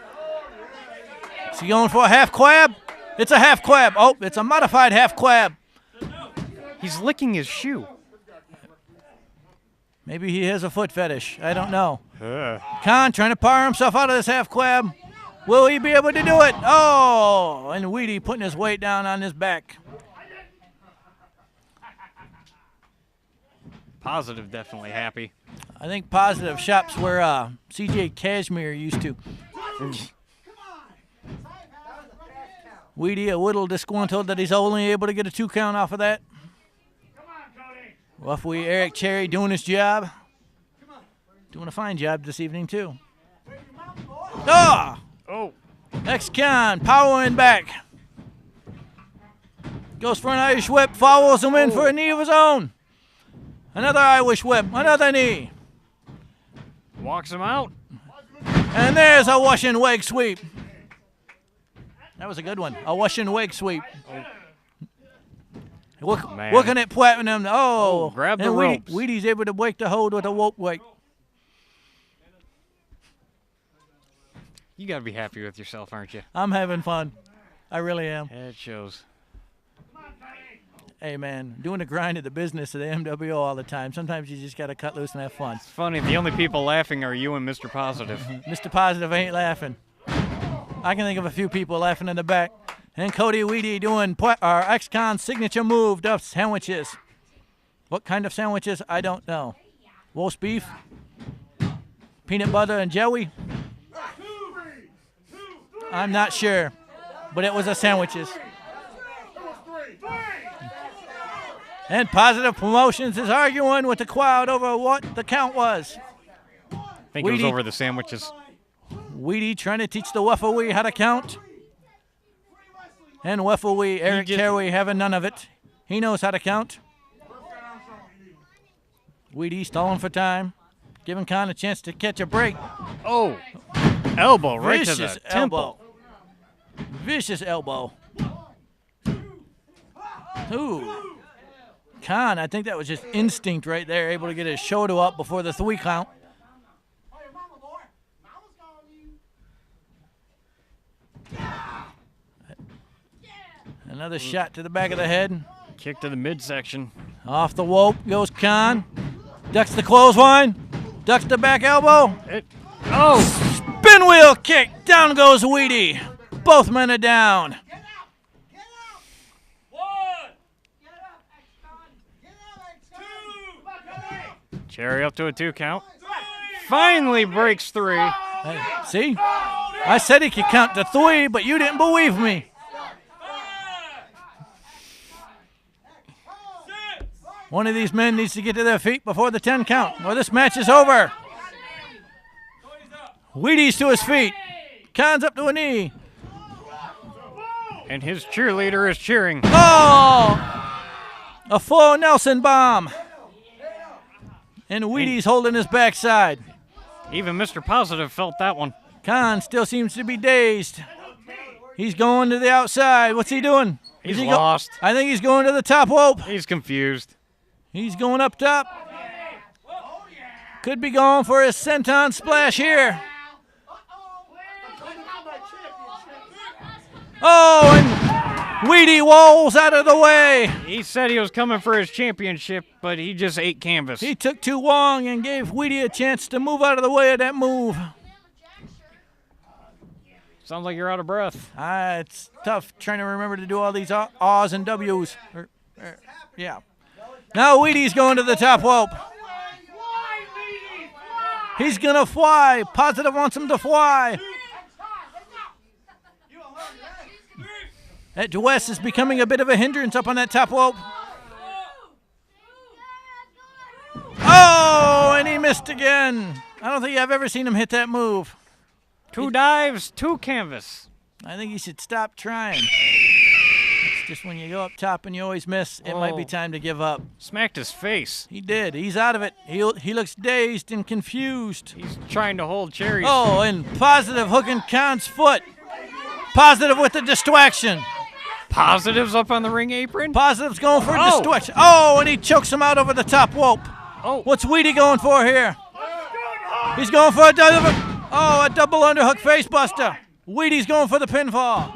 Is he going for a half crab? It's a half crab. Oh, it's a modified half crab. He's licking his shoe. Maybe he has a foot fetish. I don't know. Con trying to power himself out of this half crab. Will he be able to do it? Oh, and Wady putting his weight down on his back. Positive definitely happy. I think Positive shops where CJ Cashmere used to. Wady a little disgruntled that he's only able to get a 2 count off of that. Referee Eric Cherry doing his job. Doing a fine job this evening, too. Ah! Oh. X-Con powering back. Goes for an Irish whip, follows him in for a knee of his own. Another Irish whip, another knee. Walks him out. And there's a Russian leg sweep. That was a good one. A Russian leg sweep. Looking at Platinum. Oh, grab the ropes. Wady's able to break the hold with a rope break. You got to be happy with yourself, aren't you? I'm having fun. I really am. Yeah, it shows. Hey, man, doing the grind of the business of the MWO all the time. Sometimes you just got to cut loose and have fun. It's funny. The only people laughing are you and Mr. Positive. Mr. Positive ain't laughing. I can think of a few people laughing in the back. And Cody Leedy doing our X-Con signature move, the sandwiches. What kind of sandwiches? I don't know. Roast beef, peanut butter and jelly. I'm not sure, but it was a sandwiches. And Positive Promotions is arguing with the crowd over what the count was. I think it was over the sandwiches. Wady trying to teach the Weffelwee how to count. And Weffelwee, Eric Terwee having none of it. He knows how to count. Wady stalling for time, giving Khan a chance to catch a break. Oh, elbow right to Vicious the temple. elbow. Vicious elbow. Ooh. Khan, I think that was just instinct right there, able to get his shoulder up before the 3 count. Another shot to the back of the head. Kick to the midsection. Off the rope goes Khan. Ducks the clothesline. Ducks the back elbow. Spin wheel kick. Down goes Wady. Both men are down. Cherry up to a 2 count. Finally breaks 3. Hey, see? I said he could count to 3, but you didn't believe me. One of these men needs to get to their feet before the 10 count, or this match is over. Wady's to his feet. Khan's up to a knee. And his cheerleader is cheering. Oh! A full Nelson bomb. And Wady's holding his backside. Even Mr. Positive felt that one. Khan still seems to be dazed. He's going to the outside. What's he doing? He's lost. I think he's going to the top rope. He's confused. He's going up top. Could be going for his senton splash here. Oh, and Wady rolls out of the way. He said he was coming for his championship, but he just ate canvas. He took too long and gave Wady a chance to move out of the way of that move. Sounds like you're out of breath. It's tough trying to remember to do all these R's and W's. Yeah. Now Wady's going to the top rope. He's going to fly. Positive wants him to fly. That West is becoming a bit of a hindrance up on that top rope. Oh, and he missed again. I don't think I've ever seen him hit that move. 2 dives, 2 canvas. I think he should stop trying. It's just when you go up top and you always miss, it might be time to give up. Smacked his face. He did. He's out of it. He looks dazed and confused. He's trying to hold Cherry's. Oh, and Positive hooking Khan's foot. Positive with the distraction. Positive's up on the ring apron. Positive's going for a distraction. Oh, and he chokes him out over the top rope. Oh. What's Wady going for here? He's going for a double underhook face buster. Wady's going for the pinfall.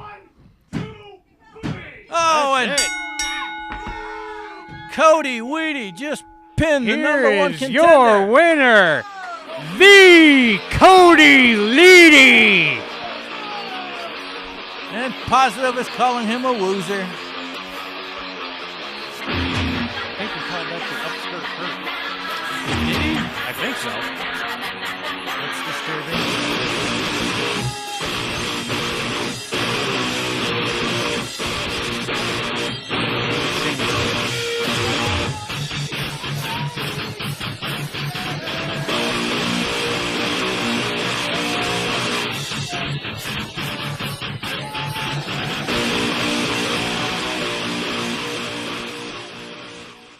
Oh, and Cody Wady just pinned the number 1 contender. Here's your winner, the Cody Leedy. And Positive is calling him a loser. I think he called that the upskirt hurt. Did he? I think so. That's disturbing.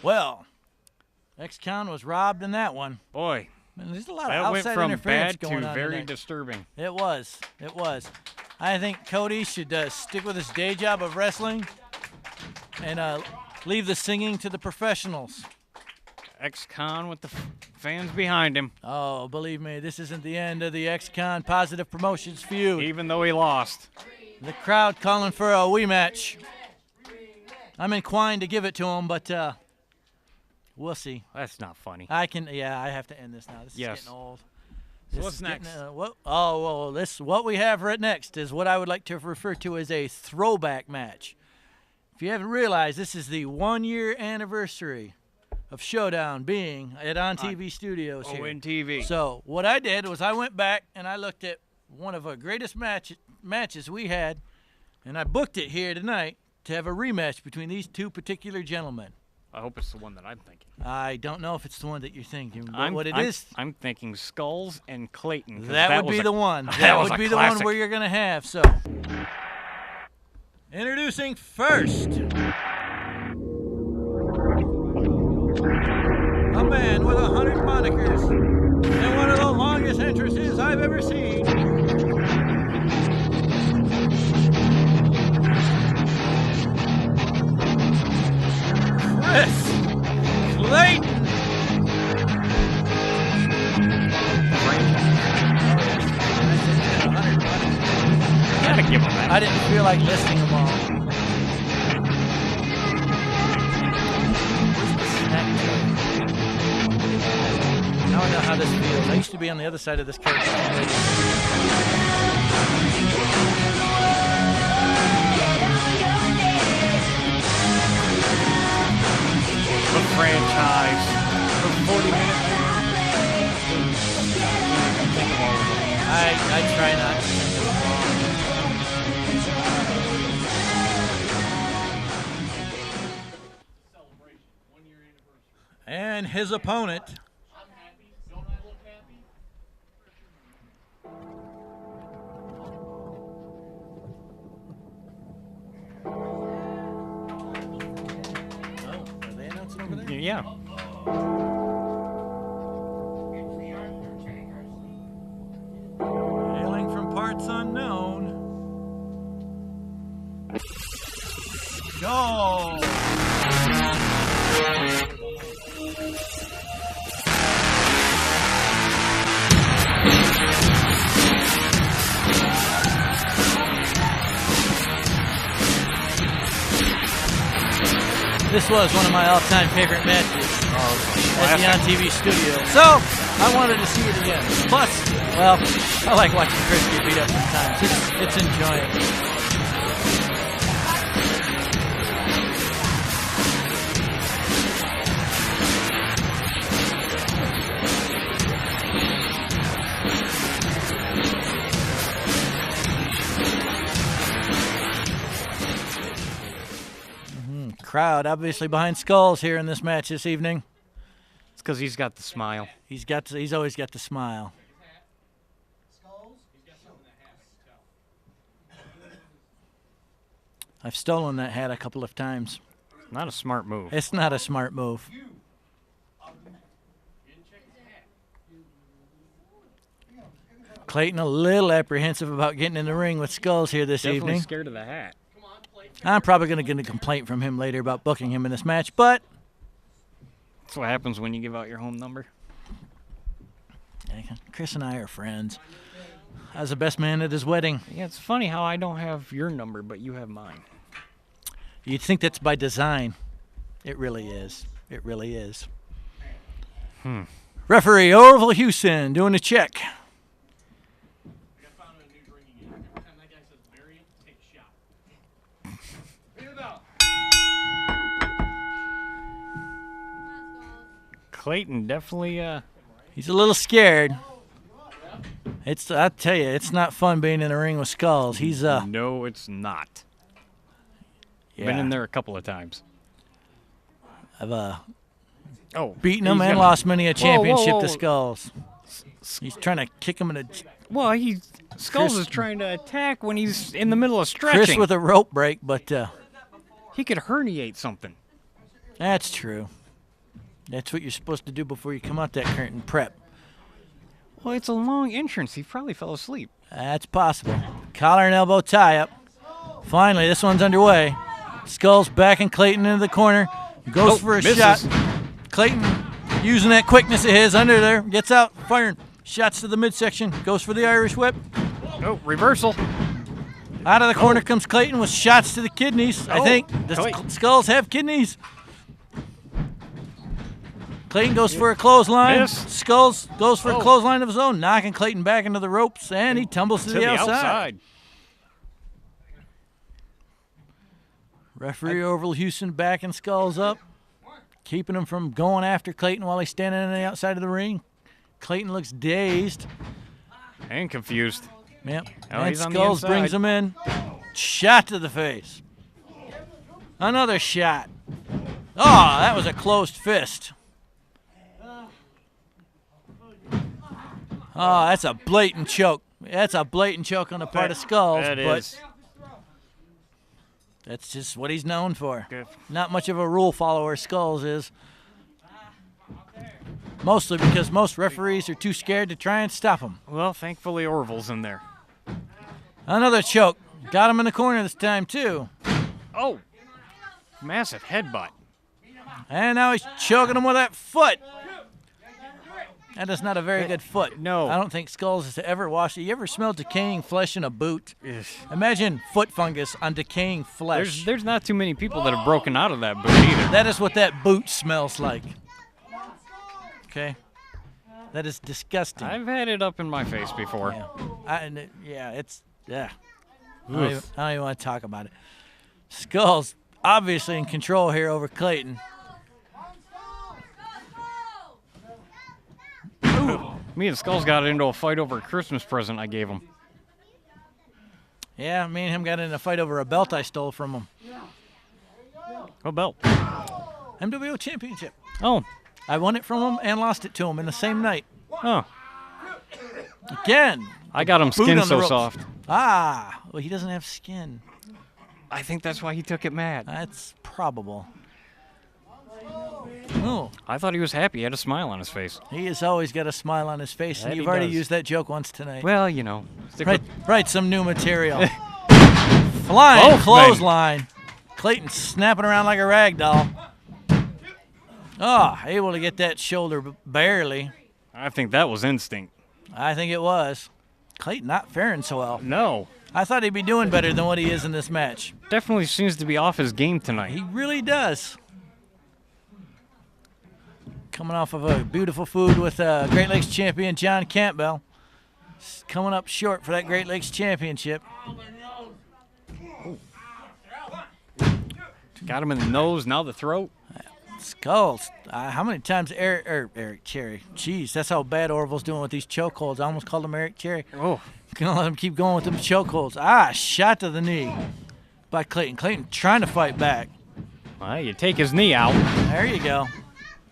Well, X-Con was robbed in that one. Boy, Man, there's a lot of that went outside from interference bad to going on very tonight. disturbing. It was. It was. I think Cody should stick with his day job of wrestling and leave the singing to the professionals. X-Con with the fans behind him. Oh, believe me, this isn't the end of the X-Con Positive Promotions feud. Even though he lost. The crowd calling for a rematch. I'm inclined to give it to him, but we'll see. That's not funny. I have to end this now. This is Yes. getting old. So This what's is getting, next? What we have right next is what I would like to refer to as a throwback match. If you haven't realized, this is the 1-year anniversary of Showdown being at ONTV Studios here. ONTV. So what I did was I went back and I looked at one of our greatest matches we had, and I booked it here tonight to have a rematch between these two particular gentlemen. I hope it's the one that I'm thinking. I don't know if it's the one that you're thinking, but I'm thinking Skullz and Clayton. 'Cause that would be the one. That That was would a be the one classic. where you're going to have. So, introducing first, a man with 100 monikers and one of the longest entrances I've ever seen. Chris Clayton. Gotta give him that. I didn't feel like listing them all. Now I know how this feels. I used to be on the other side of this curtain. The franchise. For 40 minutes. I try not to. And his opponent. I'm happy. Don't I look happy? Oh, are they announcing over there? Yeah. Hailing from parts unknown. Go! This was one of my all-time favorite matches at the ONTV studio. So, I wanted to see it again. Plus, well, I like watching Chris get beat up sometimes. It's enjoyable. Crowd obviously behind Skullz here in this match this evening. It's because he's got the smile. He's always got the smile. I've stolen that hat a couple of times. Not a smart move. It's not a smart move. Clayton a little apprehensive about getting in the ring with Skullz here this Definitely evening. scared of the hat. I'm probably going to get a complaint from him later about booking him in this match, but That's what happens when you give out your home number. Chris and I are friends. I was the best man at his wedding. Yeah, it's funny how I don't have your number, but you have mine. You'd think that's by design. It really is. It really is. Referee Orville Houston doing a check. Clayton definitely, He's a little scared. I tell you, it's not fun being in the ring with Skullz. He's no, it's not. Been in there a couple of times. I've Oh, beaten him he's and gonna- lost many a championship whoa. to Skullz. He's trying to kick him in the Well, Skullz Chris- is trying to attack when he's in the middle of stretching. Chris with a rope break, but He could herniate something. that's true. That's what you're supposed to do before you come out that curtain. Prep. Well, it's a long entrance. He probably fell asleep. That's possible. Collar and elbow tie up. Finally, this one's underway. Skullz backing Clayton into the corner. Goes for a misses. shot. Clayton using that quickness of his under there. Gets out, firing shots to the midsection. Goes for the Irish whip. Oh, reversal. Out of the corner comes Clayton with shots to the kidneys. I think. Does Clayton. Skullz have kidneys? Clayton goes for a clothesline. Miss. Skullz goes for a clothesline of his own, knocking Clayton back into the ropes, and he tumbles to the outside. Referee Orville Houston backing Skullz up, keeping him from going after Clayton while he's standing on the outside of the ring. Clayton looks dazed. And confused. Yep. Oh, And he's on the Skullz inside. brings him in. Shot to the face. Another shot. Oh, that was a closed fist. Oh, that's a blatant choke. That's a blatant choke on the part of Skullz. That but is. That's just what he's known for. Good. Not much of a rule follower, Skullz is. Mostly because most referees are too scared to try and stop him. Well, thankfully Orville's in there. Another choke. Got him in the corner this time, too. Oh, massive headbutt. And now he's choking him with that foot. That is not a very good foot. No. I don't think Skullz has ever washed it. You ever smelled decaying flesh in a boot? Ugh. Imagine foot fungus on decaying flesh. There's not too many people that have broken out of that boot either. That is what that boot smells like. Okay? That is disgusting. I've had it up in my face before. Yeah. I don't even want to talk about it. Skullz obviously in control here over Clayton. Me and Skullz got into a fight over a Christmas present I gave him. Yeah, me and him got in a fight over a belt I stole from him. What belt? MWO Championship. Oh. I won it from him and lost it to him in the same night. Huh. Again. I got him Boot skin on the so ropes. soft. Ah, well, he doesn't have skin. I think that's why he took it mad. That's probable. Oh, I thought he was happy. He had a smile on his face. he has always got a smile on his face, and That you've he already does. used that joke once tonight. Well, you know. Right, some new material. Flying Both clothesline. Clayton snapping around like a rag doll. Oh, able to get that shoulder barely. I think that was instinct. I think it was. Clayton not faring so well. No. I thought he'd be doing better than what he is in this match. Definitely seems to be off his game tonight. He really does. Coming off of a beautiful food with Great Lakes champion John Campbell. Coming up short for that Great Lakes championship. Got him in the nose, now the throat. Skullz. How many times Eric Cherry? Jeez, that's how bad Orville's doing with these chokeholds. I almost called him Eric Cherry. Oh. Gonna let him keep going with them chokeholds. Ah, shot to the knee by Clayton. Clayton trying to fight back. Well, you take his knee out. There you go.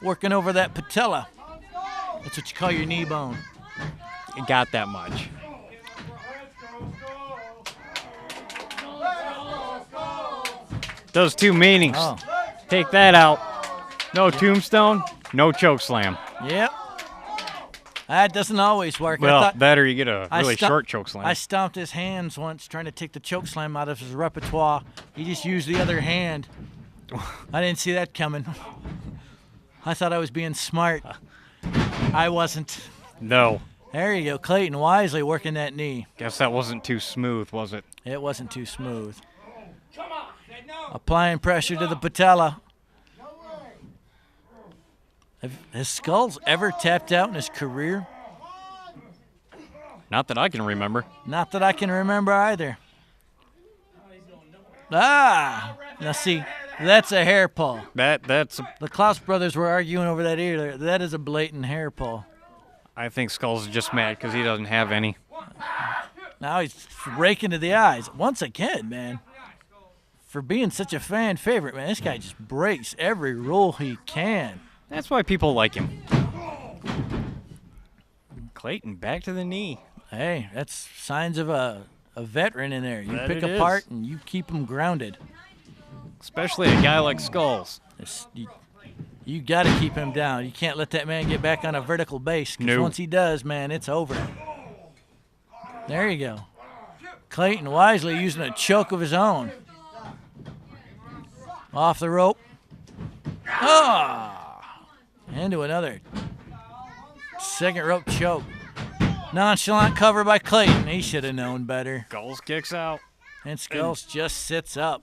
Working over that patella. That's what you call your knee bone. It got that much. Those two meanings. Oh. Take that out. No tombstone, no choke slam. Yep. That doesn't always work. Well, that or you get a really stomp- short choke slam. I stomped his hands once trying to take the choke slam out of his repertoire. He just used the other hand. I didn't see that coming. I thought I was being smart. I wasn't. No. There you go. Clayton wisely working that knee. Guess that wasn't too smooth, was it? It wasn't too smooth. Applying pressure to the patella. Has Skullz ever tapped out in his career? Not that I can remember. Not that I can remember either. Ah! Now see, that's a hair pull. That's. The Klaus brothers were arguing over that earlier. That is a blatant hair pull. I think Skullz is just mad because he doesn't have any. Now he's raking to the eyes. Once again, man. For being such a fan favorite, man, this guy just breaks every rule he can. That's why people like him. Clayton, back to the knee. Hey, that's signs of a veteran in there. You That pick it apart is. and you keep him grounded. Especially a guy like Skullz. You got to keep him down. You can't let that man get back on a vertical base. Because No. once he does, man, it's over. There you go. Clayton wisely using a choke of his own. Off the rope. Ah! Into another second rope choke. Nonchalant cover by Clayton. He should have known better. Skullz kicks out, And Skullz just sits up.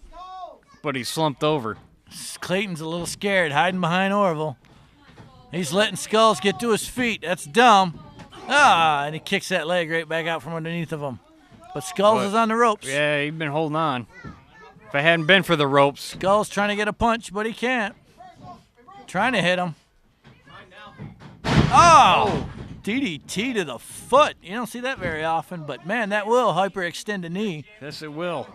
but he slumped over. Clayton's a little scared, hiding behind Orville. He's letting Skullz get to his feet. That's dumb. Ah, and he kicks that leg right back out from underneath of him. But Skullz is on the ropes. Yeah, he'd been holding on. If it hadn't been for the ropes. Skullz trying to get a punch, but he can't. Trying to hit him. Oh! DDT to the foot. You don't see that very often, but man, that will hyperextend a knee. Yes, it will.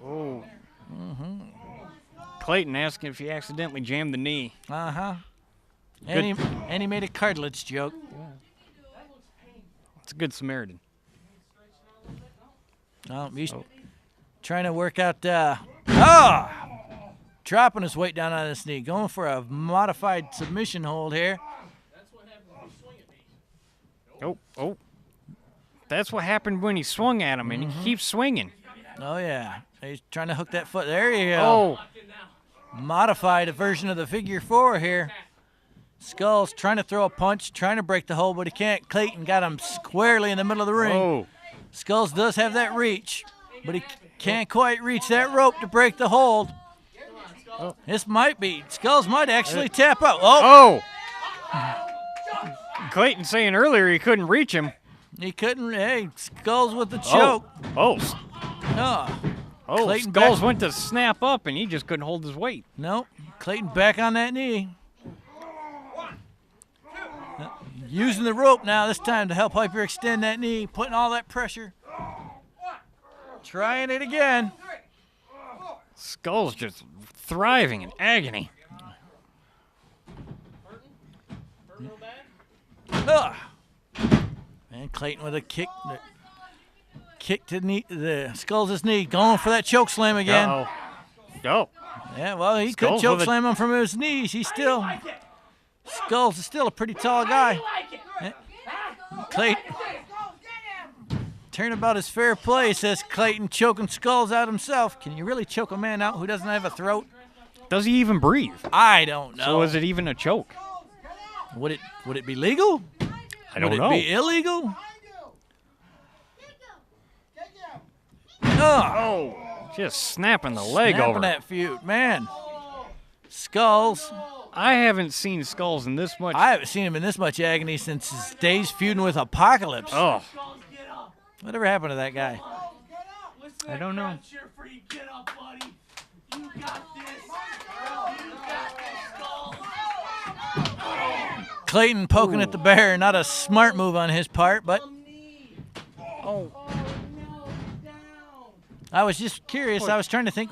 Oh. Clayton asking if he accidentally jammed the knee. Uh-huh. And he made a cartilage joke. It's a good Samaritan. Oh, he's trying to work out. Dropping his weight down on his knee, going for a modified submission hold here. Oh. That's what happened when he swung at him, and he keeps swinging. Oh, yeah. He's trying to hook that foot. There you go. Oh. Modified a version of the figure 4 here. Skullz trying to throw a punch, trying to break the hold, but he can't. Clayton got him squarely in the middle of the ring. Oh. Skullz does have that reach, but he can't quite reach that rope to break the hold. Oh. This might be. Skullz might actually tap out. Oh. Clayton saying earlier he couldn't reach him. He couldn't. Hey, Skullz with the choke. Oh. Clayton Skullz went to snap up, and he just couldn't hold his weight. Nope. Clayton back on that knee. Using the rope now this time to help hyperextend that knee, putting all that pressure. Trying it again. Skullz just thriving in agony. And Clayton with a kick to the Skullz' knee, going for that choke slam again. Go. Yeah, well, he could choke slam him from his knees. Skullz is still a pretty tall guy. Clayton, turnabout is fair play, says Clayton, choking Skullz out himself. Can you really choke a man out who doesn't have a throat? Does he even breathe? I don't know. So is it even a choke? Would it be legal? I don't know. Would it be illegal? Just snapping the leg over. Snapping that feud, man. Skullz. I haven't seen Skullz in this much. I haven't seen him in this much agony since his days feuding with Apocalypse. Oh. Whatever happened to that guy? I don't know. Clayton poking at the bear, not a smart move on his part, but I was just curious. I was trying to think,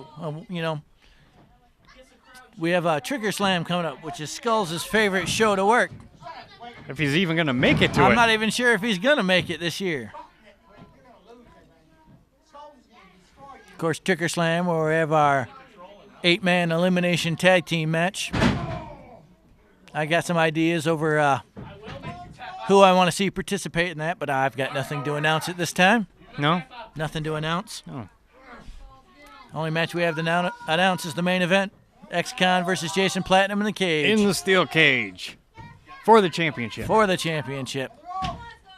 we have a Trigger Slam coming up, which is Skullz' favorite show to work. If he's even going to make it to it. I'm not even sure if he's going to make it this year. Of course, Trigger Slam, where we have our 8-man elimination tag team match. I got some ideas over who I want to see participate in that, but I've got nothing to announce at this time. No? Nothing to announce. No. Only match we have to announce is the main event. X-Con versus Jason Platinum in the cage. In the steel cage. For the championship. For the championship.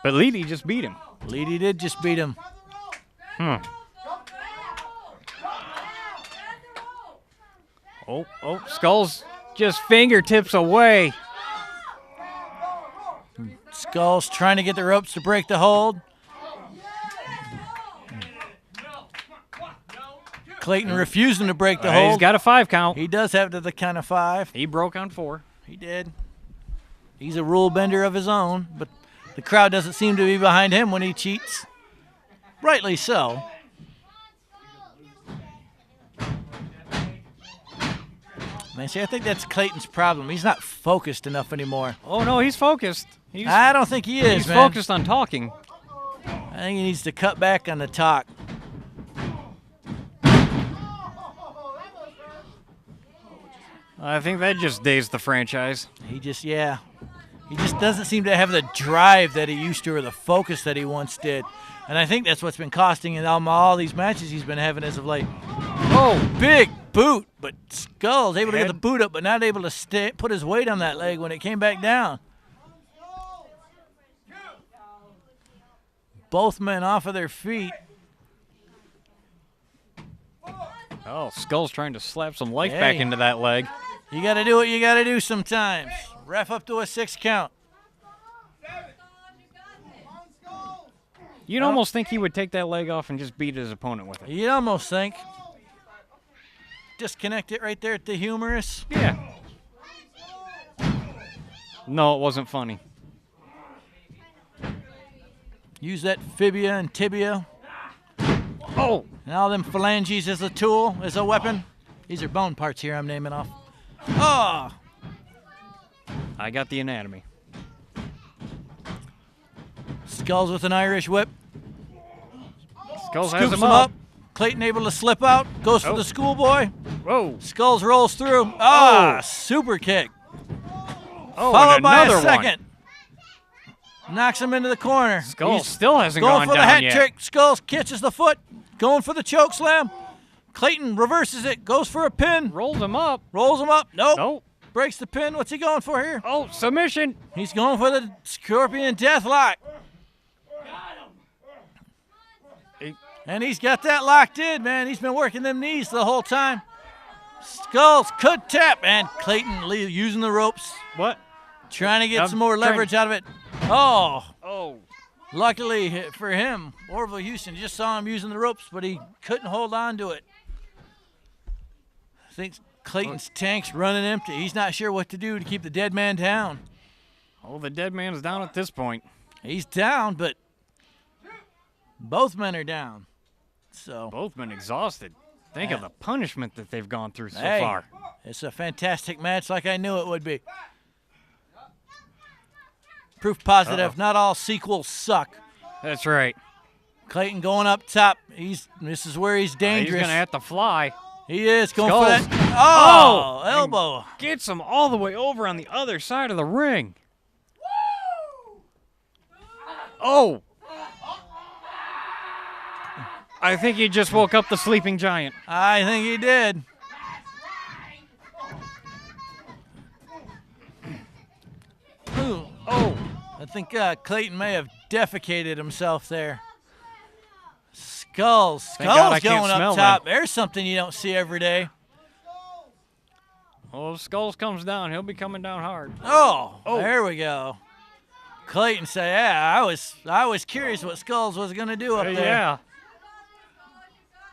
But Leedy just beat him. Leedy did just beat him. Skullz just fingertips away. Skullz trying to get the ropes to break the hold. Clayton refusing to break the hold. He's got a 5 count. He does have the count of 5. He broke on 4. He did. He's a rule bender of his own, but the crowd doesn't seem to be behind him when he cheats. Rightly so. Man, see, I think that's Clayton's problem. He's not focused enough anymore. Oh, no, he's focused. I don't think he is, He's man. focused on talking. I think he needs to cut back on the talk. I think that just dazed the franchise. He just doesn't seem to have the drive that he used to or the focus that he once did. And I think that's what's been costing him all these matches he's been having as of late. Oh, big boot, but Skullz able to get the boot up, but not able to put his weight on that leg when it came back down. Both men off of their feet. Oh, Skullz trying to slap some life back into that leg. You got to do what you got to do sometimes. Ref up to a 6 count. You'd almost think he would take that leg off and just beat his opponent with it. You'd almost think. Disconnect it right there at the humerus. Yeah. No, it wasn't funny. Use that fibia and tibia. Oh. And all them phalanges as a tool, as a weapon. These are bone parts here I'm naming off. Oh! I got the anatomy. Skullz with an Irish whip. Skullz has Scoops him him up. up. Clayton able to slip out. Goes for Oh. the schoolboy. Whoa. Skullz rolls through. Ah, super kick. Oh, Followed and by another a second. Knocks him into the corner. Skullz He's still hasn't going gone for the down hat yet. trick. Skullz catches the foot. Going for the choke slam. Clayton reverses it. Goes for a pin. Rolls him up. Rolls him up. Nope. Nope. Breaks the pin. What's he going for here? Oh, submission. He's going for the Scorpion Deathlock. And he's got that locked in, man. He's been working them knees the whole time. Skullz could tap, and Clayton using the ropes. What? Trying to get I'm some more trying- leverage out of it. Oh, Oh. luckily for him, Orville Houston just saw him using the ropes, but he couldn't hold on to it. I think Clayton's tank's running empty. He's not sure what to do to keep the dead man down. Oh, the dead man's down at this point. He's down, but both men are down. So Both been exhausted. Think of Yeah. the punishment that they've gone through so hey, far. it's a fantastic match like I knew it would be. Proof positive, not all sequels suck. That's right. Clayton going up top. This is where he's dangerous. He's gonna have to fly. He is going Skullz. for that. Oh, Oh, elbow. Gets him all the way over on the other side of the ring. Oh. I think he just woke up the sleeping giant. I think he did. Ooh. Oh. I think Clayton may have defecated himself there. Skullz. Thank God I Skullz can't going smell up top. There's something you don't see every day. Oh, if Skullz comes down, he'll be coming down hard. Oh, Oh. there we go. Clayton said, "Yeah, I was curious what Skullz was gonna do up there." Yeah.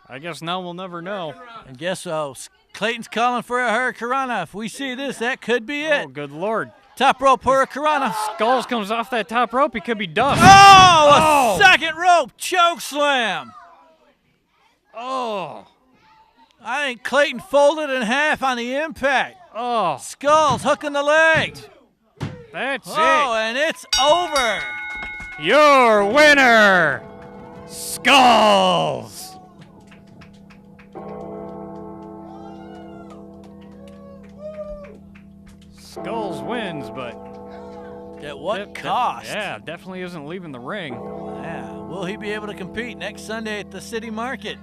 I guess now we'll never know. And guess so. Clayton's calling for a hurricanrana. If we see this, that could be it. Oh, good Lord. Top rope hurricanrana. Skullz comes off that top rope. He could be dust. Oh, a second rope choke slam. Oh. I think Clayton folded in half on the impact. Oh. Skullz hooking the leg. That's Oh, and it's over. it. Your winner, Skullz. Skullz wins, but At what cost? Yeah, definitely isn't leaving the ring. Yeah. Will he be able to compete next Sunday at the City Market?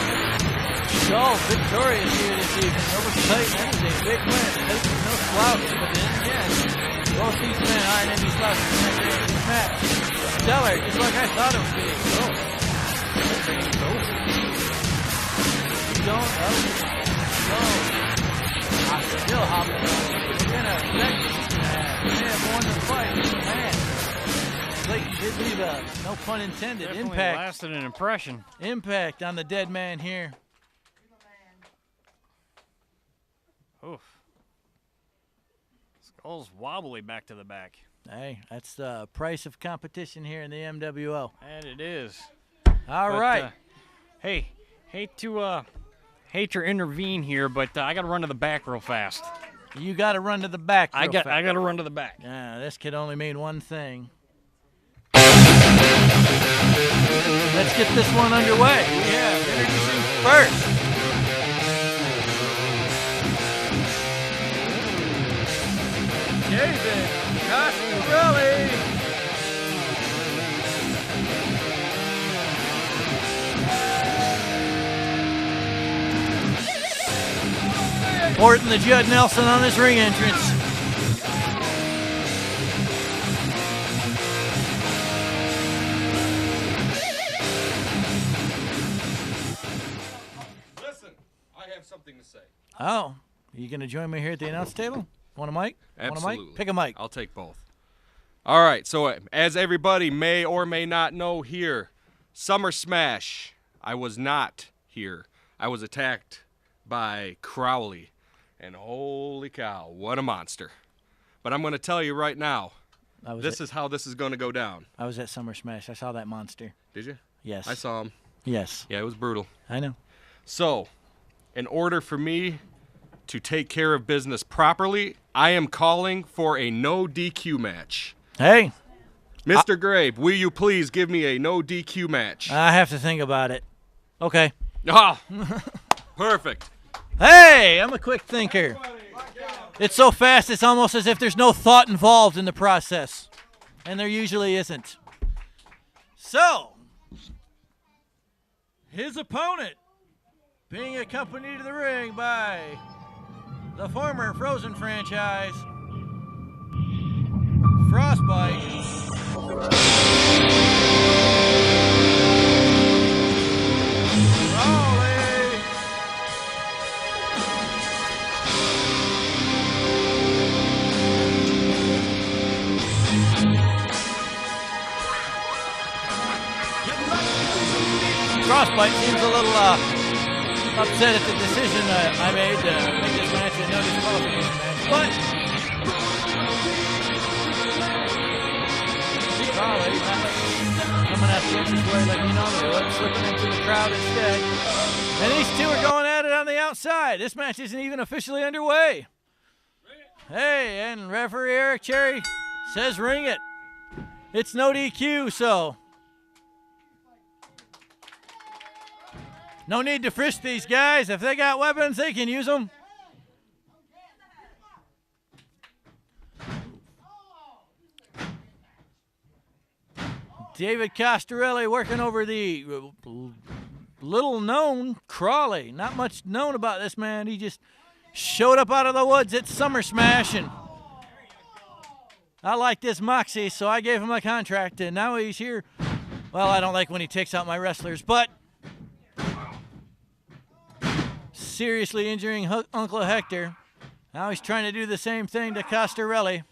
Skullz victorious here this evening over Clayton. That is a big win. Clayton's no slouch, but then again, both these men aren't any slouches in this match. Stellar, just like I thought it would be. You don't know. No. I'm still hopping on. We're gonna may have won the fight. Man. Clayton did leave a, no pun intended, Definitely impact. lasted an impression. Impact on the dead man here. Oof. Skullz wobbly back to the back. Hey, that's the price of competition here in the MWO. And it is. All But, right. Hey, hate to intervene here, but I got to run to the back real fast. You got to run to the back. I got to run to the back. Yeah, this could only mean one thing. Let's get this one underway. Yeah, introducing first. David Costerelli. Porting the Judd Nelson on his ring entrance. Listen, I have something to say. Oh, you gonna join me here at the announce table? Want a mic? Want a Absolutely. mic? Pick a mic. I'll take both. All right, so as everybody may or may not know here, Summer Smash, I was not here. I was attacked by Crowley, and holy cow, what a monster. But I'm going to tell you right now, this is how this is going to go down. I was at Summer Smash. I saw that monster. Did you? Yes. I saw him. Yes. Yeah, it was brutal. I know. So, in order for me to take care of business properly, I am calling for a no DQ match. Hey. Mr. Grave, will you please give me a no DQ match? I have to think about it. Okay. Ah, perfect. Hey, I'm a quick thinker. It's so fast, it's almost as if there's no thought involved in the process. And there usually isn't. So, his opponent, being accompanied to the ring by the former Frozen franchise, Frostbite. Crowley. Frostbite seems a little upset at the decision I made to make this match a no disqualification match, but Crowley coming out the entranceway like he normally would, slipping into the crowd instead. And these two are going at it on the outside. This match isn't even officially underway. Hey, and referee Eric Cherry says ring it. It's no DQ, so no need to frisk these guys. If they got weapons, they can use them. David Costerelli working over the little-known Crowley. Not much known about this man. He just showed up out of the woods at Summer Smash, and I like this moxie, so I gave him a contract, and now he's here. Well, I don't like when he takes out my wrestlers, but seriously injuring Uncle Hector. Now he's trying to do the same thing to Costerelli.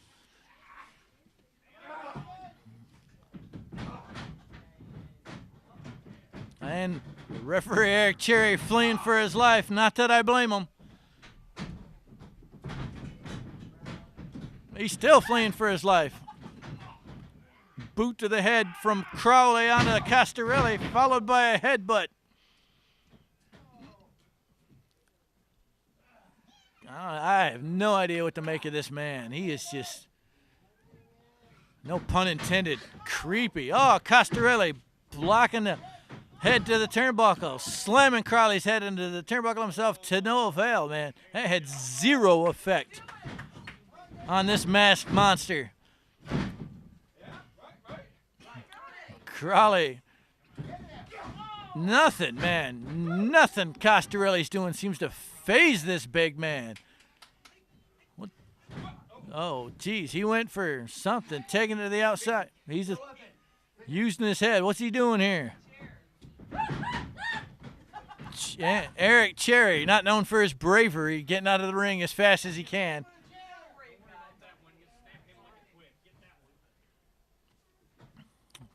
And referee Eric Cherry fleeing for his life. Not that I blame him. He's still fleeing for his life. Boot to the head from Crowley onto Costerelli, followed by a headbutt. I have no idea what to make of this man. He is just, no pun intended, creepy. Oh, Costerelli blocking the head to the turnbuckle, slamming Crowley's head into the turnbuckle himself to no avail, man. That had zero effect on this masked monster. Crowley, nothing, man. Nothing Costerelli's doing seems to phase this big man. What? Oh, geez, he went for something, taking it to the outside. He's using his head. What's he doing here? Eric Cherry, not known for his bravery, getting out of the ring as fast as he can.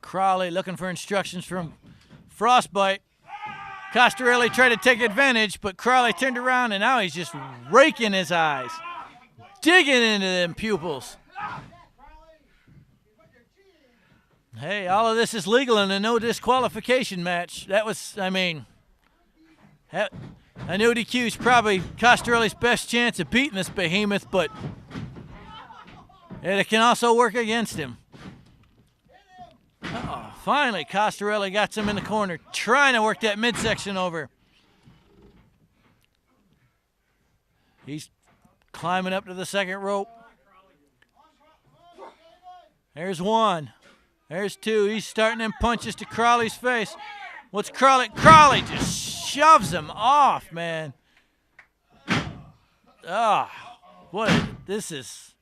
Crowley looking for instructions from Frostbite. Costerelli tried to take advantage, but Crowley turned around, and now he's just raking his eyes, digging into them pupils. Hey, all of this is legal in a no disqualification match. That was, I mean, a no DQ is probably Costerelli's best chance of beating this behemoth, but it can also work against him. Uh-oh, finally, Costerelli got him in the corner, trying to work that midsection over. He's climbing up to the second rope. There's one. There's two. He's starting them punches to Crowley's face. What's Crowley? Crowley just shoves him off, man. Ah, what? This is.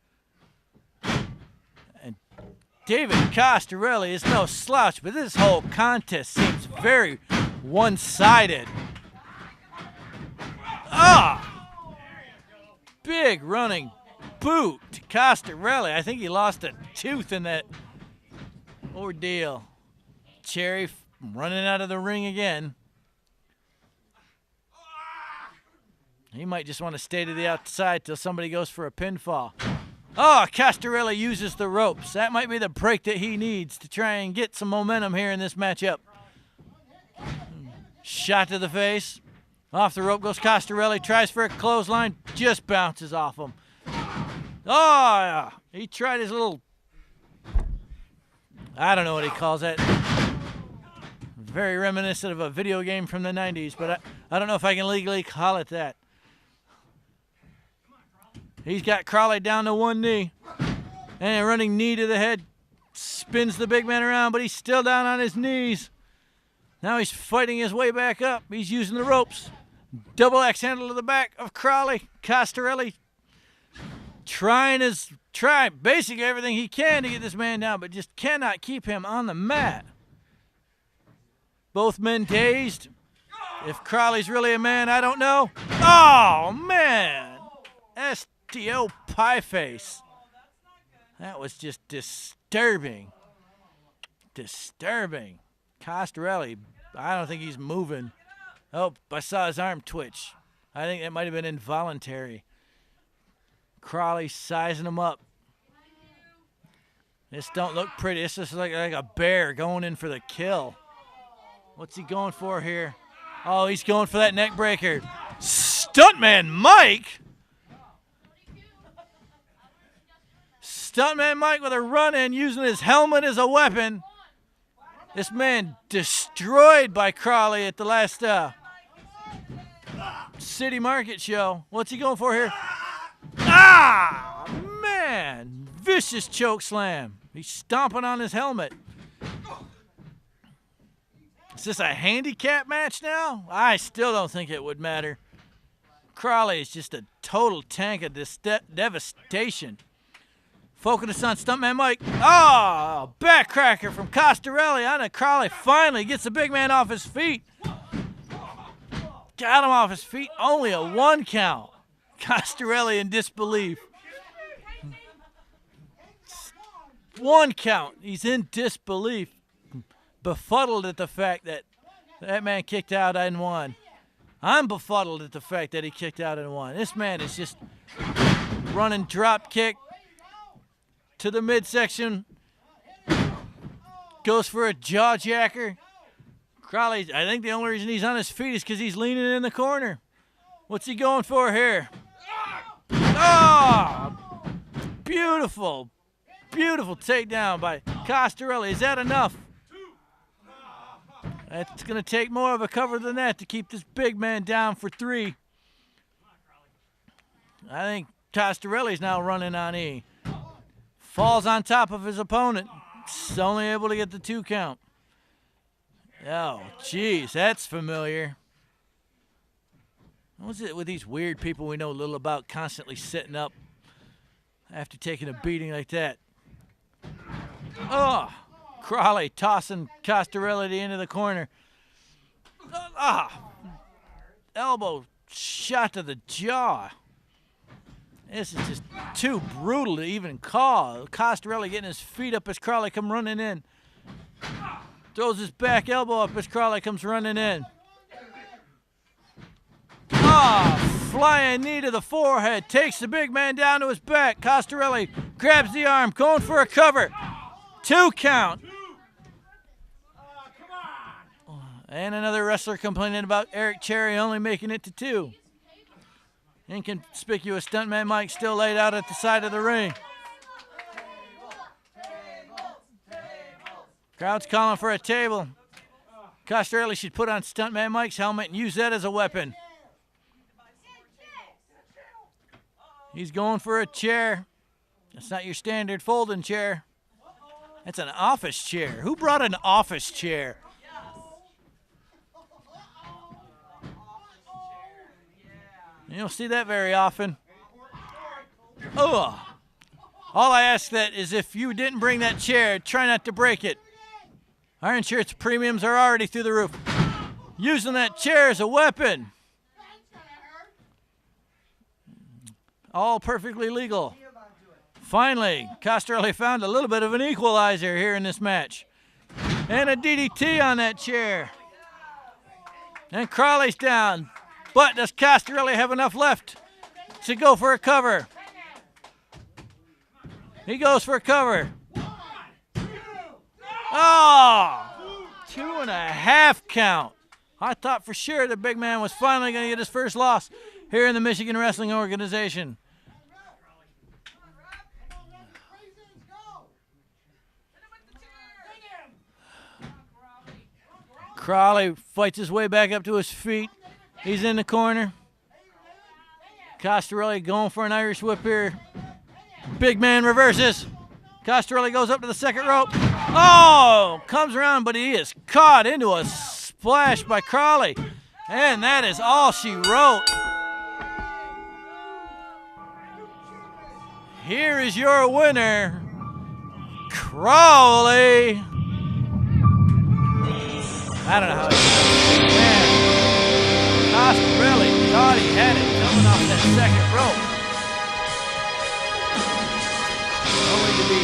And David Costerelli is no slouch, but this whole contest seems very one-sided. Ah, big running boot to Costerelli. I think he lost a tooth in that ordeal. Cherry running out of the ring again. He might just want to stay to the outside till somebody goes for a pinfall. Oh, Costerelli uses the ropes. That might be the break that he needs to try and get some momentum here in this matchup. Shot to the face. Off the rope goes Costerelli. Tries for a clothesline. Just bounces off him. Oh, he tried his little, I don't know what he calls that. Very reminiscent of a video game from the 90s, but I don't know if I can legally call it that. He's got Crowley down to one knee. And a running knee to the head. Spins the big man around, but he's still down on his knees. Now he's fighting his way back up. He's using the ropes. Double axe handle to the back of Crowley. Costerelli trying basically everything he can to get this man down, but just cannot keep him on the mat. Both men dazed. If Crowley's really a man, I don't know. Oh, man. STO pie face. That was just disturbing. Disturbing. Costerelli, I don't think he's moving. Oh, I saw his arm twitch. I think that might have been involuntary. Crowley sizing him up. This don't look pretty. This is like a bear going in for the kill. What's he going for here? Oh, he's going for that neck breaker. Stuntman Mike. Stuntman Mike with a run-in using his helmet as a weapon. This man destroyed by Crowley at the last City Market show. What's he going for here? Ah, man. Vicious choke slam. He's stomping on his helmet. Is this a handicap match now? I still don't think it would matter. Crowley is just a total tank of this devastation. Focus on Stuntman Mike. Oh, backcracker from Costerelli on it. Crowley finally gets the big man off his feet. Got him off his feet. Only a 1 count. Costerelli in disbelief. 1 count. He's in disbelief. Befuddled at the fact that that man kicked out and won. I'm befuddled at the fact that he kicked out and won. This man is just running drop kick to the midsection. Goes for a jaw jacker. Crowley, I think the only reason he's on his feet is because he's leaning in the corner. What's he going for here? Oh! Beautiful, beautiful takedown by Costerelli. Is that enough? It's going to take more of a cover than that to keep this big man down for 3. I think Costerelli's now running on E. Falls on top of his opponent. He's only able to get the 2 count. Oh, jeez, that's familiar. What's it with these weird people we know little about constantly sitting up after taking a beating like that? Oh, Crowley tossing Costerelli into the corner. Elbow shot to the jaw. This is just too brutal to even call. Costerelli getting his feet up as Crowley come running in. Throws his back elbow up as Crowley comes running in. Flying knee to the forehead. Takes the big man down to his back. Costerelli grabs the arm, going for a cover. 2 count. And another wrestler complaining about Eric Cherry only making it to 2. Inconspicuous Stuntman Mike still laid out at the side of the ring. Crowd's calling for a table. Costerelli should put on Stuntman Mike's helmet and use that as a weapon. He's going for a chair. That's not your standard folding chair. That's an office chair. Who brought an office chair? You don't see that very often. Ugh. All I ask that is if you didn't bring that chair, try not to break it. Our insurance premiums are already through the roof. Using that chair as a weapon. All perfectly legal. Finally, Costerelli found a little bit of an equalizer here in this match. And a DDT on that chair. And Crowley's down. But does Costerelli have enough left to go for a cover? He goes for a cover. Oh, 2.5 count. I thought for sure the big man was finally going to get his first loss here in the Michigan Wrestling Organization. Crowley fights his way back up to his feet. He's in the corner. Costerelli going for an Irish whip here. Big man reverses. Costerelli goes up to the second rope. Oh, comes around, but he is caught into a splash by Crowley. And that is all she wrote. Here is your winner, Crowley. I don't know how he did it. Man, Costerelli thought he had it coming off that second rope. Only to be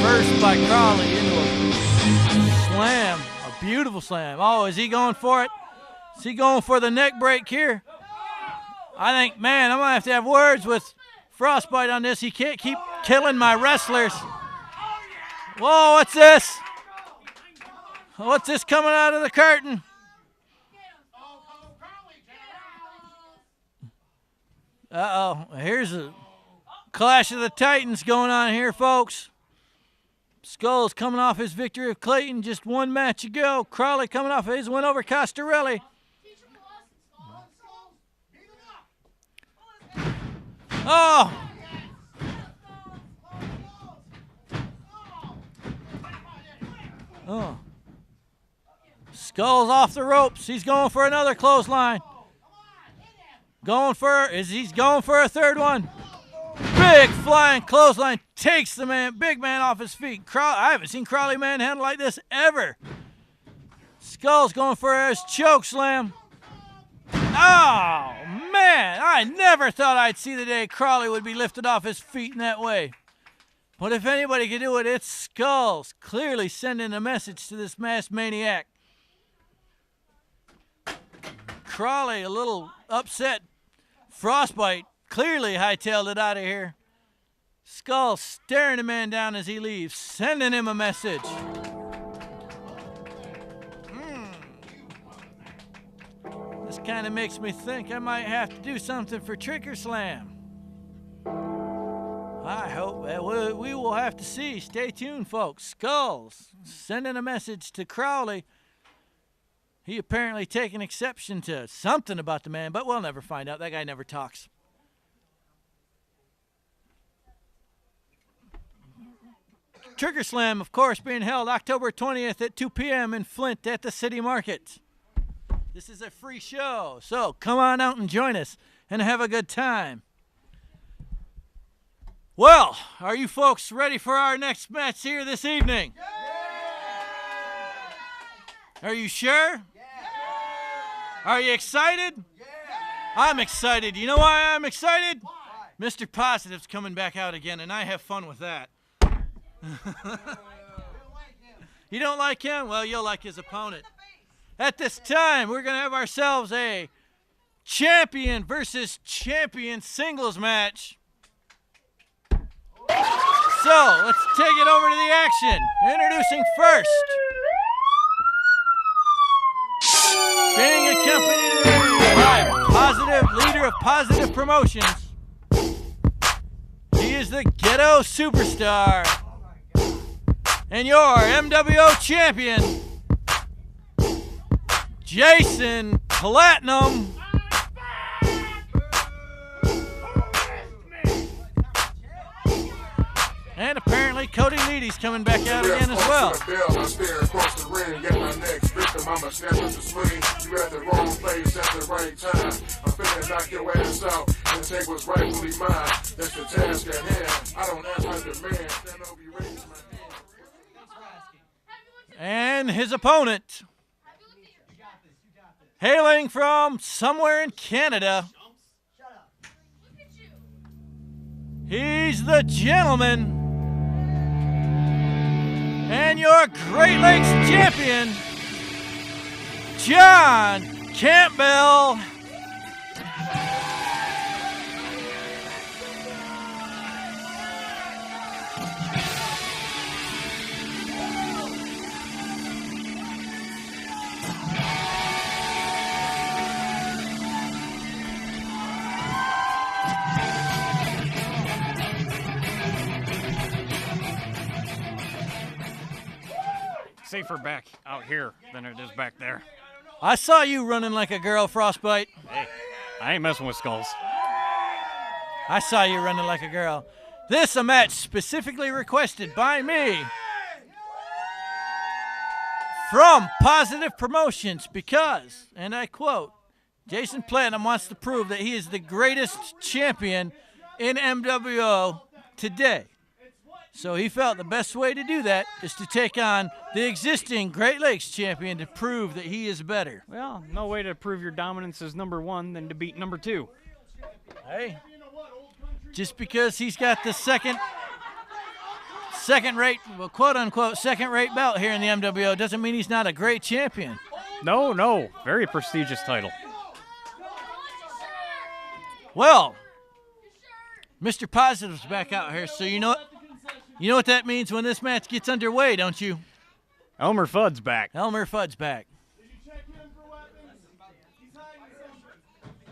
first by Crowley into a slam, a beautiful slam. Oh, is he going for it? Is he going for the neck break here? I think, man, I'm going to have words with Frostbite on this. He can't keep killing my wrestlers. Whoa, what's this? What's this coming out of the curtain? Uh-oh, here's a clash of the Titans going on here, folks. Skullz coming off his victory of Clayton just one match ago. Crowley coming off his win over Costerelli. Oh! Oh. Skullz off the ropes. He's going for another clothesline. He's going for a third one. Big flying clothesline takes the big man off his feet. I haven't seen Crowley manhandle like this ever. Skullz going for his choke slam. Oh, man, I never thought I'd see the day Crowley would be lifted off his feet in that way. But if anybody can do it, it's Skullz, clearly sending a message to this masked maniac. Crowley a little upset. Frostbite clearly hightailed it out of here. Skullz staring the man down as he leaves, sending him a message. This kind of makes me think I might have to do something for Trigger Slam. I hope we will have to see. Stay tuned, folks. Skullz sending a message to Crowley. He apparently taking exception to something about the man, but we'll never find out. That guy never talks. Trigger Slam, of course, being held October 20th at 2 p.m. in Flint at the City Market. This is a free show, so come on out and join us and have a good time. Well, are you folks ready for our next match here this evening? Are you sure? Are you excited? I'm excited. You know why I'm excited? Mr. Positive's coming back out again, and I have fun with that. You don't like him? Well, you'll like his opponent. At this time, we're going to have ourselves a champion versus champion singles match. So, let's take it over to the action. Introducing first, being accompanied by Positive, leader of Positive Promotions. He is the Ghetto Superstar and your MWO champion, Jason Platinum. And apparently Cody Leedy's coming back out again as well. And his opponent, hailing from somewhere in Canada, he's the gentleman and your Great Lakes champion, John Campbell. Safer back out here than it is back there. I saw you running like a girl, Frostbite. Hey, I ain't messing with Skullz. I saw you running like a girl. This a match specifically requested by me from Positive Promotions because, and I quote, Jason Platinum wants to prove that he is the greatest champion in MWO today. So he felt the best way to do that is to take on the existing Great Lakes champion to prove that he is better. Well, no way to prove your dominance as number 1 than to beat number 2. Hey, just because he's got the second-rate, well, quote-unquote, second-rate belt here in the MWO doesn't mean he's not a great champion. No, very prestigious title. Well, Mr. Positive's back out here, so you know what that means when this match gets underway, don't you? Elmer Fudd's back. Elmer Fudd's back. Did you check him for weapons? He's hiding something.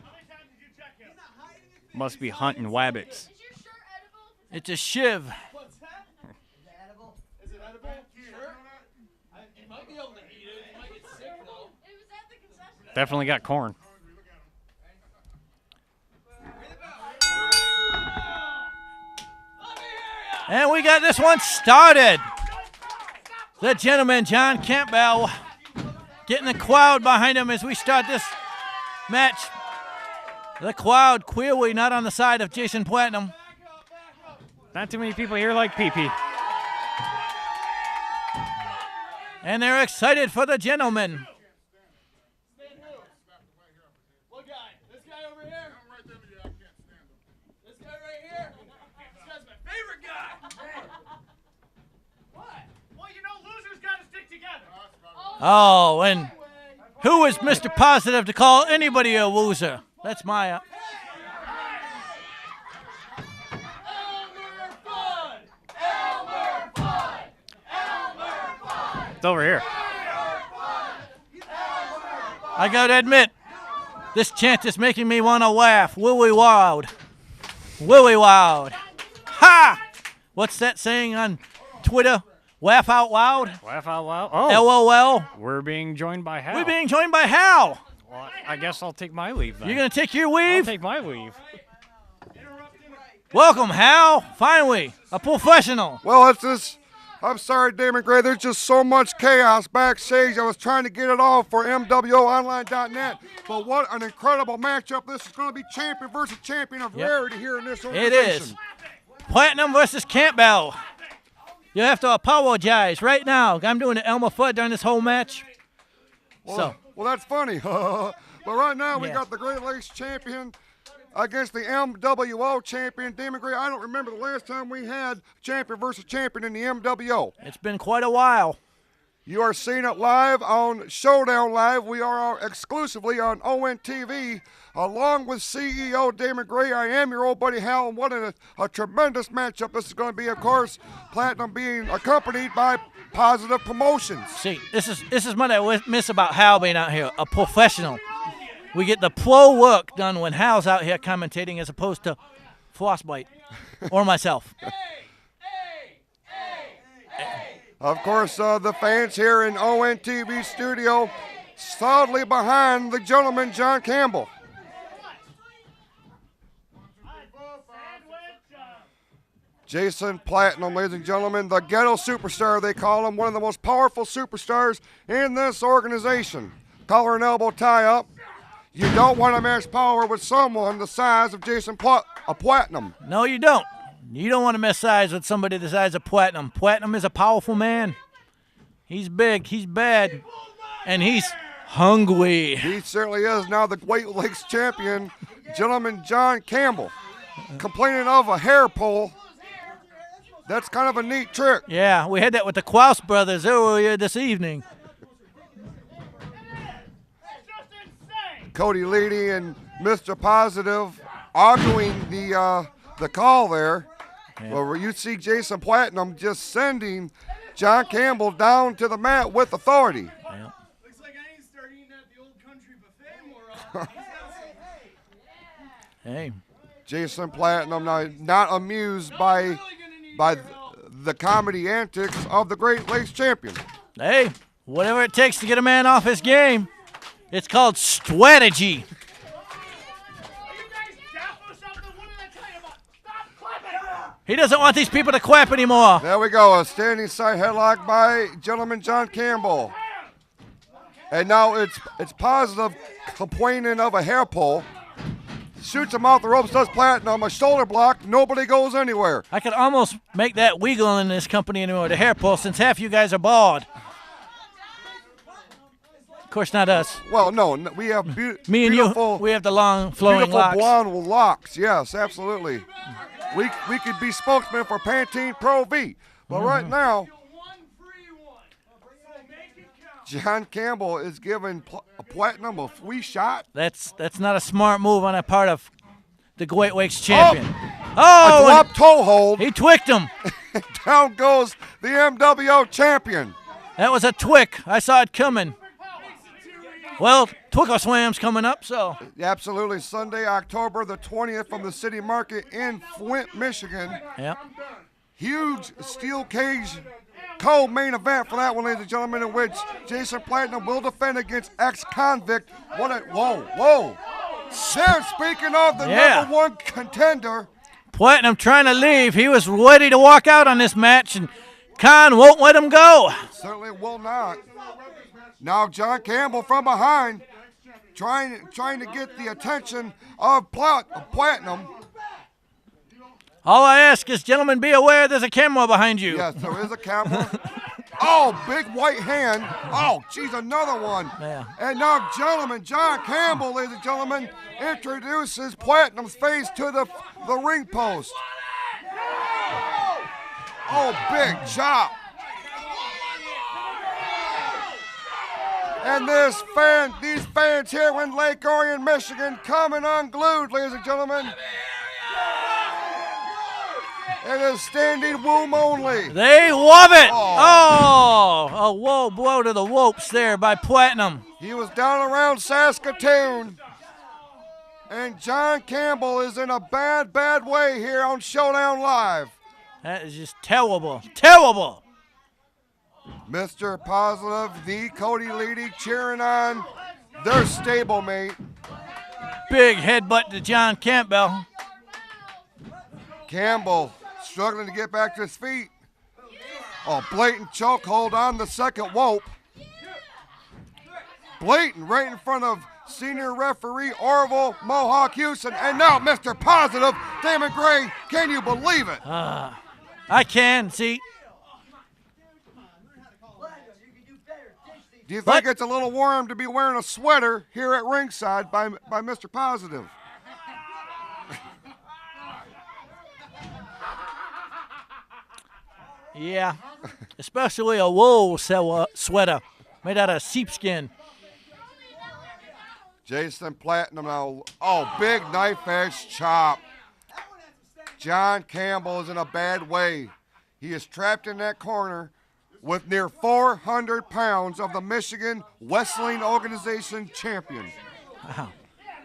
How many times did you check him? He's not hiding anything. Must be hunting wabbits. It's a shiv. What's that? Is it edible? Is it edible? Sure. You might be able to eat it. You might get sick though. It was at the concession. Definitely got corn. And we got this one started. The gentleman, John Campbell, getting the crowd behind him as we start this match. The crowd clearly not on the side of Jason Platinum. Not too many people here like PP. And they're excited for the gentleman. What guy? This guy over here? This guy right here? This guy's my favorite guy. What? Well, you know, losers gotta stick together. Oh, and who is Mr. Positive to call anybody a loser? That's my... It's over here. I gotta admit, this chant is making me want to laugh. Willy Wild. Willy Wild. Ha! What's that saying on Twitter? Laugh out loud? Laugh out loud. Oh. LOL. We're being joined by Hal. We're being joined by Hal. Well, I guess I'll take my leave then. You're gonna take your I'll leave? take my leave. Welcome, Hal. Finally, a professional. Well, it's just, I'm sorry, Damon Gray, there's just so much chaos backstage. I was trying to get it all for MWOonline.net, but what an incredible matchup. This is going to be champion versus champion of rarity here in this organization. It is. Platinum versus Campbell. You have to apologize right now. I'm doing the Elmer Fudd during this whole match. Well, that's funny. But right now we Yeah. got the Great Lakes champion against the MWO champion, Damon Gray. I don't remember the last time we had champion versus champion in the MWO. It's been quite a while. You are seeing it live on Showdown Live. We are exclusively on ONTV, along with CEO Damon Gray. I am your old buddy Hal, and what a tremendous matchup this is going to be. Of course, Platinum being accompanied by Positive Promotions. See, this is what I miss about Hal being out here, a professional. We get the pro work done when Hal's out here commentating as opposed to Frostbite or myself. Of course, the fans here in ONTV studio solidly behind the gentleman, John Campbell. Jason Platinum, ladies and gentlemen, the ghetto superstar, they call him, one of the most powerful superstars in this organization. Collar and elbow tie-up. You don't want to match power with someone the size of Jason Platinum. No, you don't. You don't want to mess size with somebody the size of Platinum. Platinum is a powerful man. He's big, he's bad, and he's hungry. He certainly is. Now the Great Lakes champion, gentleman John Campbell, complaining of a hair pull. That's kind of a neat trick. Yeah, we had that with the Kraus brothers earlier this evening. It's just insane. Cody Leedy and Mr. Positive arguing the call there. Yeah. Where you see Jason Platinum just sending John Campbell down to the mat with authority. Yeah. Looks like I need to start eating at the old country buffet more often. Hey. Jason Platinum not amused by the comedy antics of the Great Lakes champion. Hey, whatever it takes to get a man off his game. It's called strategy. He doesn't want these people to clap anymore. There we go, a standing side headlock by gentleman John Campbell. And now it's Positive complaining of a hair pull. Shoots him off the ropes, does Platinum, a shoulder block, nobody goes anywhere. I could almost make that wiggle in this company anymore, the hair pull, since half you guys are bald. Of course, not us. Well, no, we have Me and beautiful, you, we have the long flowing beautiful locks. blonde locks. Yes, absolutely. We could be spokesmen for Pantene Pro V. But right now, John Campbell is giving Platinum a free shot. That's not a smart move on the part of the Great Lakes champion. A Oh, drop toe hold. he twicked him. Down goes the MWO champion. That was a twick. I saw it coming. Well, Twickle Swam's coming up, so. Absolutely. Sunday, October the 20th from the City Market in Flint, Michigan. Yep. Huge steel cage co-main event for that one, ladies and gentlemen, in which Jason Platinum will defend against Ex-convict. Whoa. There, speaking of the number one contender. Platinum trying to leave. He was ready to walk out on this match, and Khan won't let him go. Certainly will not. Now John Campbell from behind, trying to get the attention of Platinum. All I ask is, gentlemen, be aware there's a camera behind you. Yes, there is a camera. Oh, big white hand. Oh, geez, another one. Yeah. And now, gentlemen, John Campbell, ladies and gentlemen, introduces Platinum's face to the ring post. Oh, big chop. And these fans here in Lake Orion, Michigan, coming unglued, ladies and gentlemen. It is standing womb only. They love it. Oh, a low blow to the ropes there by Platinum. He was down around Saskatoon. And John Campbell is in a bad way here on Showdown Live. That is just terrible. Terrible. Mr. Positive, the Cody Leedy, cheering on their stablemate. Big headbutt to John Campbell. Campbell struggling to get back to his feet. Oh, blatant chokehold on the second rope. Blatant right in front of senior referee Orville Mohawk Houston. And now Mr. Positive, Damon Gray, can you believe it? I can, see. Do you think it's a little warm to be wearing a sweater here at ringside by Mr. Positive? Yeah, especially a wool sweater made out of sheepskin. Jason Platinum now. Oh, big knife edge chop. John Campbell is in a bad way. He is trapped in that corner with near 400 pounds of the Michigan Wrestling Organization champion. Wow.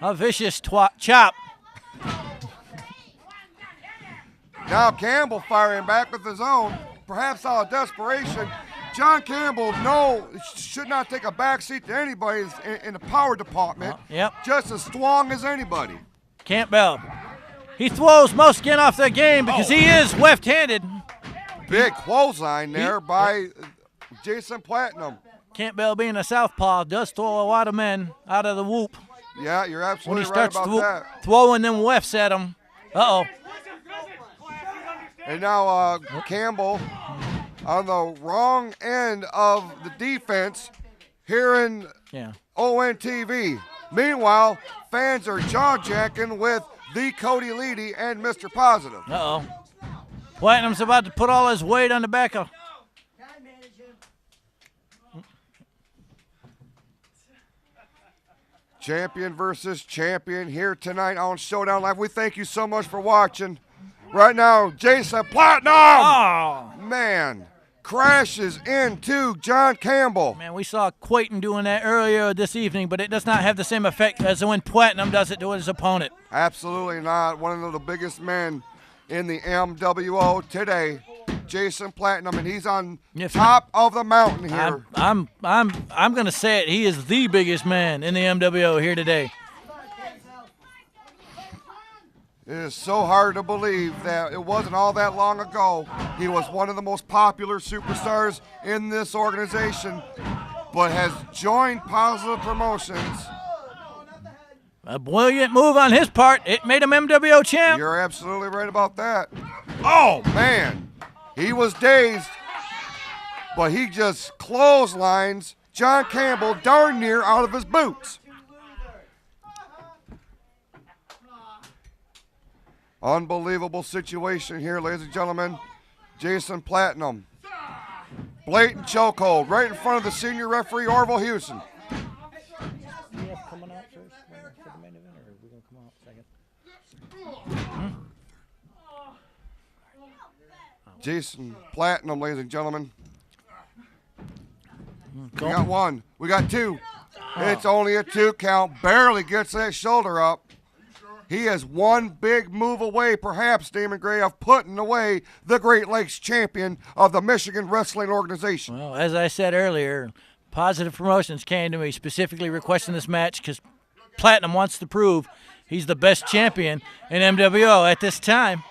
A vicious chop. Now Campbell firing back with his own, perhaps out of desperation. John Campbell should not take a backseat to anybody in the power department. Yep. Just as strong as anybody. Campbell. He throws most skin off their game because he is left-handed. Big clothesline there by Jason Platinum. Campbell, being a southpaw, does throw a lot of men out of the whoop. Yeah, you're When absolutely he right starts about that. throwing them lefts at him. Uh-oh. And now Campbell on the wrong end of the defense here in ONTV. Meanwhile, fans are jaw-jacking with the Cody Leedy and Mr. Positive. Uh-oh. Platinum's about to put all his weight on the back of... Champion versus champion here tonight on Showdown Live. We thank you so much for watching. Right now, Jason Platinum, man, crashes into John Campbell. Man, we saw Clayton doing that earlier this evening, but it does not have the same effect as when Platinum does it to his opponent. Absolutely not. One of the biggest men in the MWO today, Jason Platinum, and he's on top of the mountain here. I'm gonna say it. He is the biggest man in the MWO here today. It is so hard to believe that it wasn't all that long ago. He was one of the most popular superstars in this organization, but has joined Positive Promotions. A brilliant move on his part. It made him MWO champ. You're absolutely right about that. Oh, man. He was dazed, but he just clotheslines John Campbell darn near out of his boots. Unbelievable situation here, ladies and gentlemen. Jason Platinum. Blatant chokehold right in front of the senior referee, Orville Houston. Jason Platinum, ladies and gentlemen. We got one. We got two. It's only a 2 count. Barely gets that shoulder up. He is one big move away, perhaps, Damon Gray, of putting away the Great Lakes champion of the Michigan Wrestling Organization. Well, as I said earlier, Positive Promotions came to me specifically requesting this match because Platinum wants to prove he's the best champion in MWO at this time.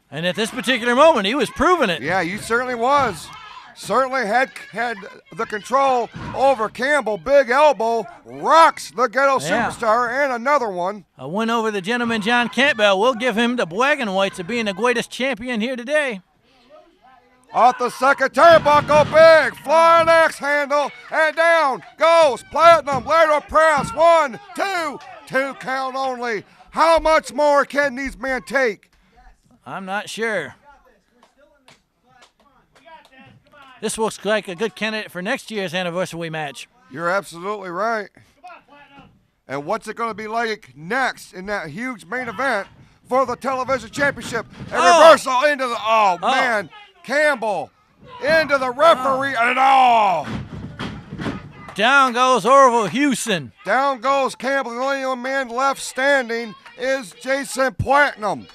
And at this particular moment, he was proving it. Yeah, he certainly was. Certainly had the control over Campbell. Big elbow, rocks the ghetto superstar, and another one. A win over the gentleman John Campbell will give him the black and whites of being the greatest champion here today. Off the second turnbuckle, big flying axe handle, and down goes Platinum. Lateral press, 1, 2, 2 count only. How much more can these men take? I'm not sure. This looks like a good candidate for next year's anniversary match. You're absolutely right. And what's it going to be like next in that huge main event for the television championship? And reversal into the, man, Campbell into the referee, and down goes Orville Houston. Down goes Campbell. The only man left standing is Jason Platinum.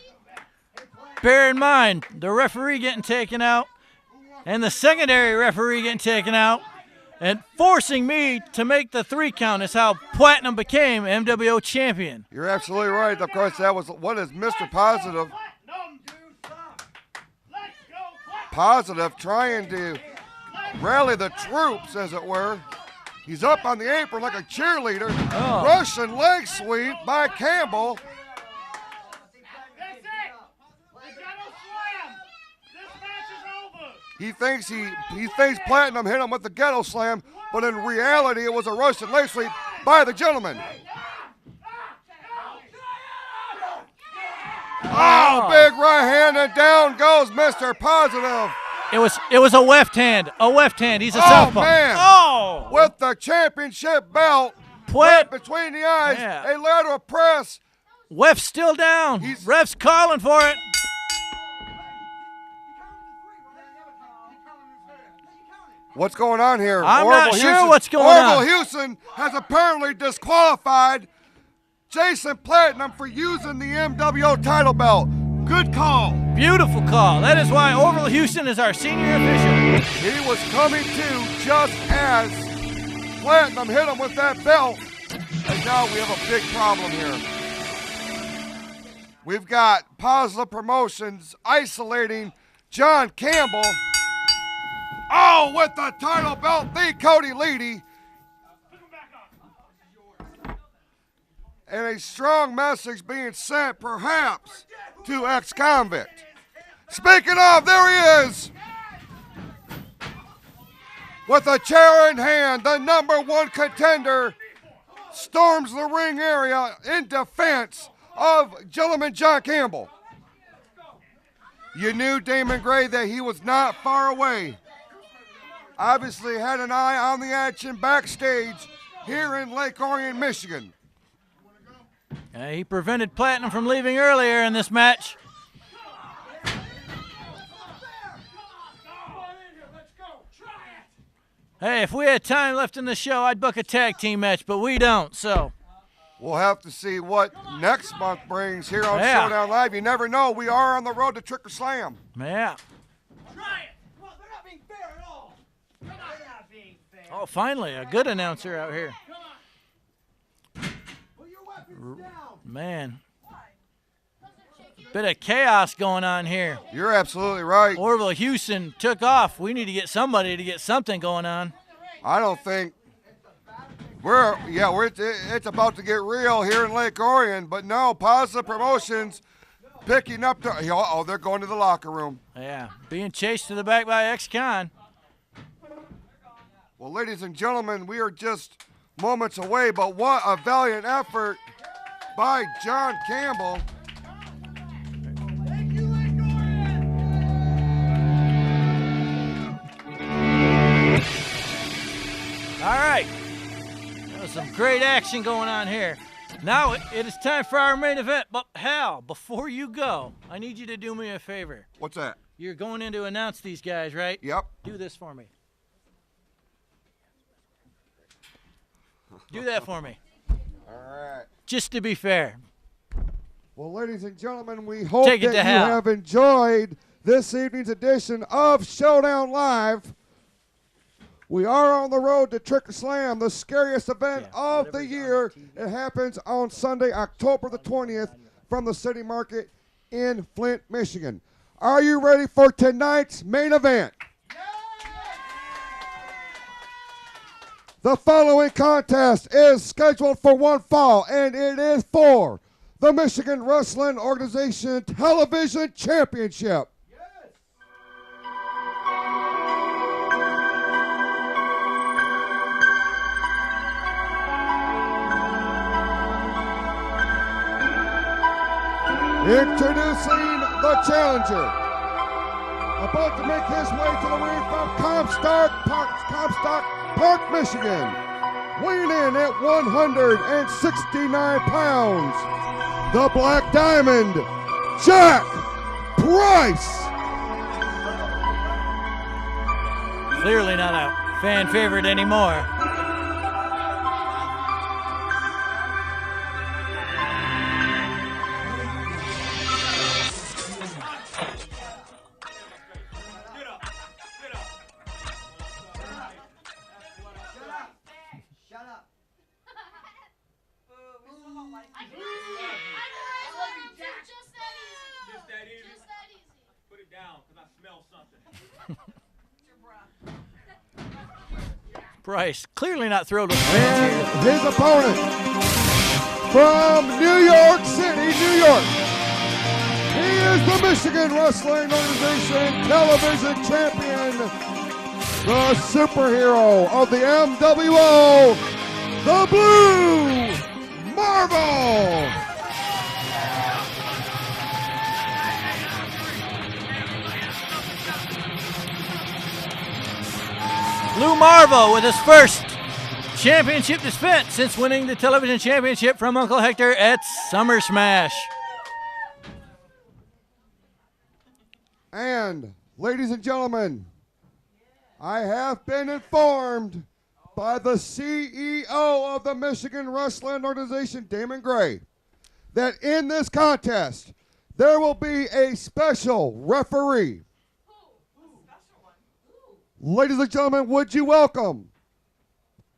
Bear in mind, the referee getting taken out and the secondary referee getting taken out and forcing me to make the 3 count is how Platinum became MWO champion. You're absolutely right. Of course, that was what is Mr. Positive. Positive trying to rally the troops, as it were. He's up on the apron like a cheerleader. Russian leg sweep by Campbell. He thinks Platinum hit him with the ghetto slam, but in reality it was a Russian leg sweep by the gentleman. Big right hand, and down goes Mr. Positive. It was a left hand. He's a southpaw. Man. With the championship belt right between the eyes, a lateral press. Ref's still down. Ref's calling for it. What's going on here? I'm not sure what's going on. Orville Houston has apparently disqualified Jason Platinum for using the MWO title belt. Good call. Beautiful call. That is why Orville Houston is our senior official. He was coming to just as Platinum hit him with that belt. And now we have a big problem here. We've got Positive Promotions isolating John Campbell. With the title belt, the Cody Leedy. And a strong message being sent, perhaps, to Ex-convict. Speaking of, there he is. With a chair in hand, the #1 contender storms the ring area in defense of gentleman John Campbell. You knew, Damon Gray, that he was not far away. Obviously had an eye on the action backstage here in Lake Orion, Michigan. He prevented Platinum from leaving earlier in this match. Hey, if we had time left in the show, I'd book a tag team match, but we don't, so. We'll have to see what next month brings here on Showdown Live. You never know. We are on the road to Trick or Slam. Yeah. Try it. Well, they're not being fair at all. They're not being fair. Oh, finally, a good announcer out here. Come on. Put your weapons down. Man. Bit of chaos going on here. You're absolutely right. Orville Houston took off. We need to get somebody to get something going on. I don't think it's about to get real here in Lake Orion, but no, Positive Promotions picking up they're going to the locker room. Yeah, being chased to the back by X-Con. Well, ladies and gentlemen, we are just moments away, but what a valiant effort by John Campbell. All right, that was some great action going on here. Now it is time for our main event, but Hal, before you go, I need you to do me a favor. What's that? You're going in to announce these guys, right? Yep. Do this for me. Do that for me. All right. Just to be fair. Well, ladies and gentlemen, we hope Take it that to you Hal. have enjoyed this evening's edition of Showdown Live. We are on the road to Trick or Slam, the scariest event of the year. It happens on Sunday, October the 20th from the City Market in Flint, Michigan. Are you ready for tonight's main event? The following contest is scheduled for one fall, and it is for the Michigan Wrestling Organization Television Championship. Introducing the challenger, about to make his way to the ring from Comstock Park, Michigan, weighing in at 169 pounds, the Black Diamond, Jack Price. Clearly not a fan favorite anymore. Price clearly not thrilled with the fans here. And his opponent from New York City, New York. He is the Michigan Wrestling Organization Television Champion, the superhero of the MWO, the Blue Marvel. Blue Marvel with his first championship defense since winning the television championship from Uncle Hector at Summer Smash. And, ladies and gentlemen, I have been informed by the CEO of the Michigan Wrestling Organization, Damon Gray, that in this contest, there will be a special referee. Ladies and gentlemen, would you welcome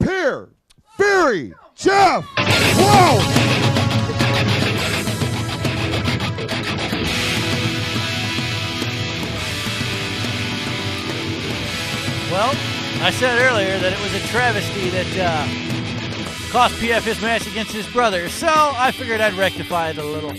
Pierre Fury Jeff Whoa! Well, I said earlier that it was a travesty that cost PF his match against his brother, so I figured I'd rectify it a little.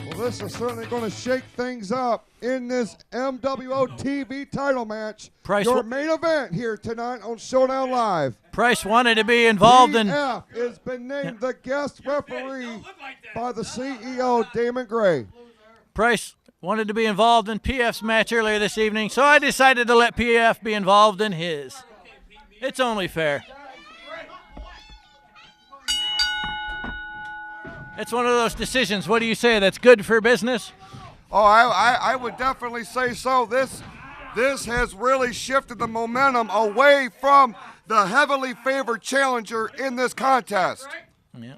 Well, this is certainly going to shake things up in this MWO TV title match. Your main event here tonight on Showdown Live. Price wanted to be involved in... PF has been named the guest referee by the CEO, Damon Gray. Price wanted to be involved in PF's match earlier this evening, so I decided to let PF be involved in his. It's only fair. It's one of those decisions. What do you say? That's good for business? Oh, I would definitely say so. This has really shifted the momentum away from the heavily favored challenger in this contest. Yeah.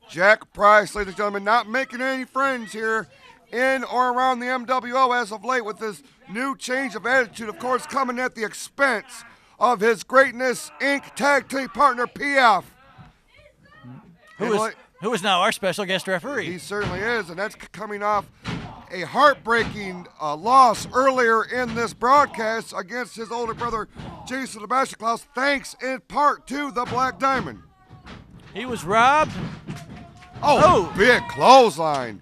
Jack Price, ladies and gentlemen, not making any friends here in or around the MWO as of late with this new change of attitude, of course, coming at the expense of his Greatness Inc. tag team partner, PF. Who is now our special guest referee. He certainly is, and that's coming off a heartbreaking loss earlier in this broadcast against his older brother, Jason Sebastian, thanks in part to the Black Diamond. He was robbed. Oh, big clothesline.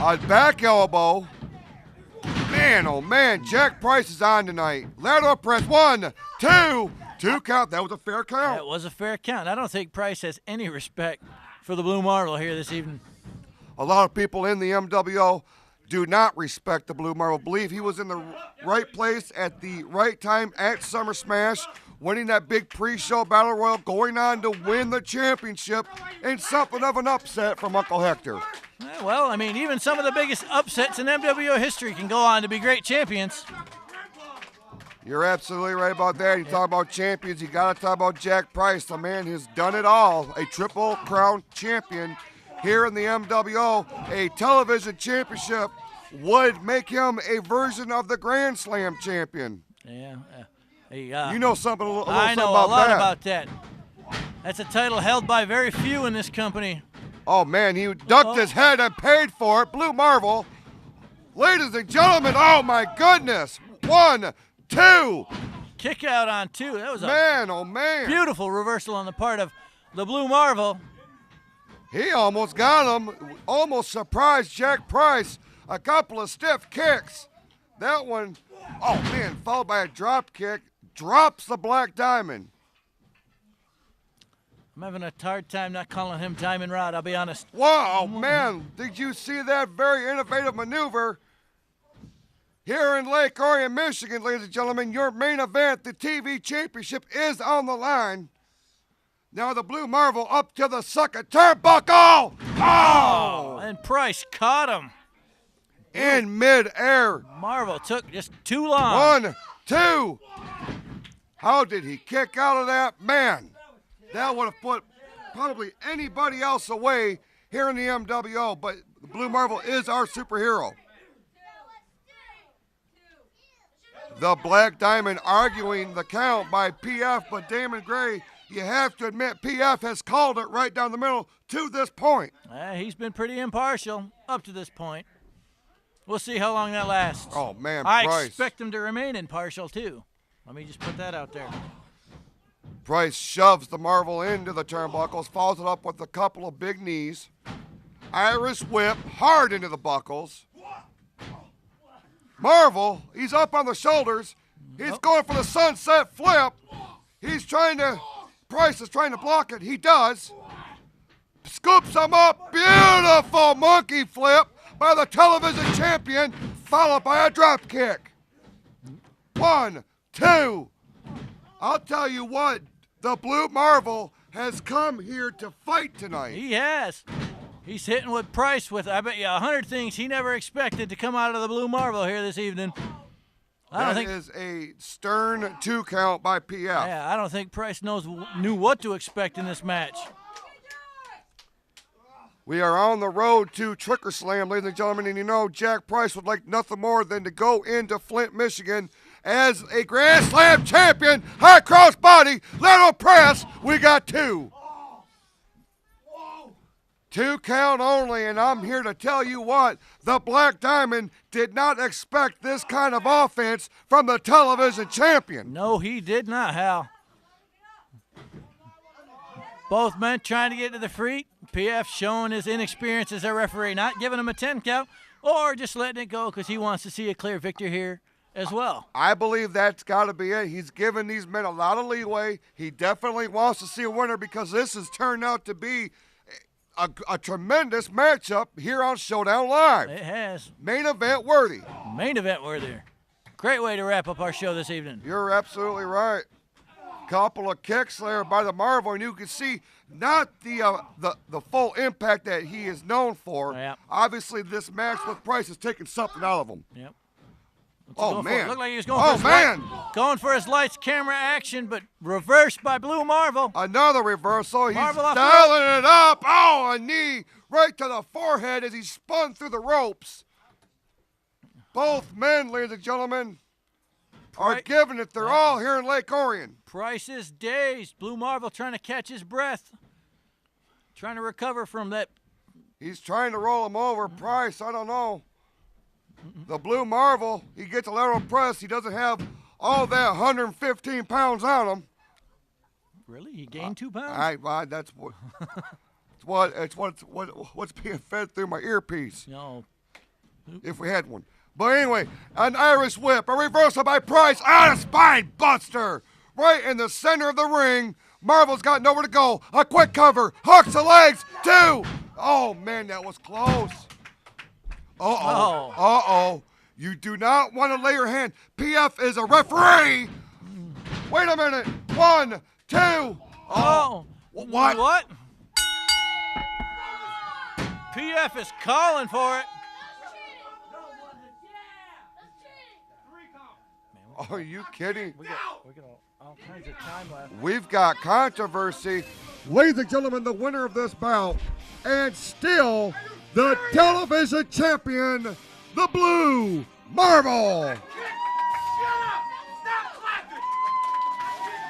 A back elbow. Man, oh man, Jack Price is on tonight. Lateral press, 1, 2, 2 count. That was a fair count. That was a fair count. I don't think Price has any respect for the Blue Marvel here this evening. A lot of people in the MWO do not respect the Blue Marvel. Believe he was in the right place at the right time at Summer Smash, winning that big pre-show battle royal, going on to win the championship, and something of an upset from Uncle Hector. Well, I mean, even some of the biggest upsets in MWO history can go on to be great champions. You're absolutely right about that. You talk about champions, you got to talk about Jack Price, the man who's done it all, a Triple Crown champion here in the MWO. A television championship would make him a version of the Grand Slam champion. Yeah. You know something, a little I know something about a lot that. about that. That's a title held by very few in this company. Oh, man, he ducked his head and paid for it. Blue Marvel. Ladies and gentlemen, oh, my goodness. 1, 2. Kick out on 2. That was a man, oh, man. Beautiful reversal on the part of the Blue Marvel. He almost got him. Almost surprised Jack Price. A couple of stiff kicks. That one, oh, man, followed by a drop kick. Drops the Black Diamond. I'm having a hard time not calling him Diamond Rod, I'll be honest. Wow, man, did you see that very innovative maneuver? Here in Lake Orion, Michigan, ladies and gentlemen, your main event, the TV championship, is on the line. Now the Blue Marvel up to the second turnbuckle. Oh! And Price caught him. In midair. Marvel took just too long. 1, 2. How did he kick out of that? Man, that would have put probably anybody else away here in the MWO, but the Blue Marvel is our superhero. The Black Diamond arguing the count by PF, but Damon Gray, you have to admit, PF has called it right down the middle to this point. He's been pretty impartial up to this point. We'll see how long that lasts. Oh, man, I Price. expect him to remain impartial, too. Let me just put that out there. Price shoves the Marvel into the turnbuckles, follows it up with a couple of big knees. Irish whip hard into the buckles. Marvel, he's up on the shoulders. He's going for the sunset flip. Price is trying to block it. He does. Scoops him up. Beautiful monkey flip by the television champion, followed by a drop kick. 1, 2. I'll tell you what, the Blue Marvel has come here to fight tonight. He has. He's hitting with Price with, I bet you, 100 things he never expected to come out of the Blue Marvel here this evening. That is a stern 2 count by PF. Yeah, I don't think Price knew what to expect in this match. We are on the road to Tricker Slam, ladies and gentlemen, and you know Jack Price would like nothing more than to go into Flint, Michigan as a Grand Slam champion. High cross body, lateral press. We got 2. 2 count only, and I'm here to tell you what, the Black Diamond did not expect this kind of offense from the television champion. No, he did not, Hal. Both men trying to get to the feet. PF showing his inexperience as a referee, not giving him a 10 count, or just letting it go because he wants to see a clear victor here as well. I believe that's got to be it. He's given these men a lot of leeway. He definitely wants to see a winner because this has turned out to be a tremendous matchup here on Showdown Live. It has. Main event worthy. Main event worthy. Great way to wrap up our show this evening. You're absolutely right. Couple of kicks there by the Marvel, and you can see not the full impact that he is known for. Yep. Obviously, this match with Price is taking something out of him. Yep. Oh, man. Looked like he was going for his lights, camera action, but reversed by Blue Marvel. Another reversal. He's Marvel off dialing it up. Oh, a knee right to the forehead as he spun through the ropes. Both men, ladies and gentlemen, are giving it their all here in Lake Orion. Price is dazed. Blue Marvel trying to catch his breath. Trying to recover from that. He's trying to roll him over. Price, I don't know. The Blue Marvel, he gets a lateral press. He doesn't have all that 115 pounds on him. Really? He gained 2 pounds? That's what's being fed through my earpiece. No. If we had one. But anyway, an Irish whip, a reversal by Price, on a spine buster. Right in the center of the ring. Marvel's got nowhere to go. A quick cover, hooks the legs, 2. Oh, man, that was close. Uh-oh. You do not want to lay your hand. PF is a referee. Wait a minute. 1, 2. Oh. What? PF is calling for it. Are you kidding? We got all kinds of time left. We've got controversy. Ladies and gentlemen, the winner of this bout, and still the television champion, the Blue Marvel.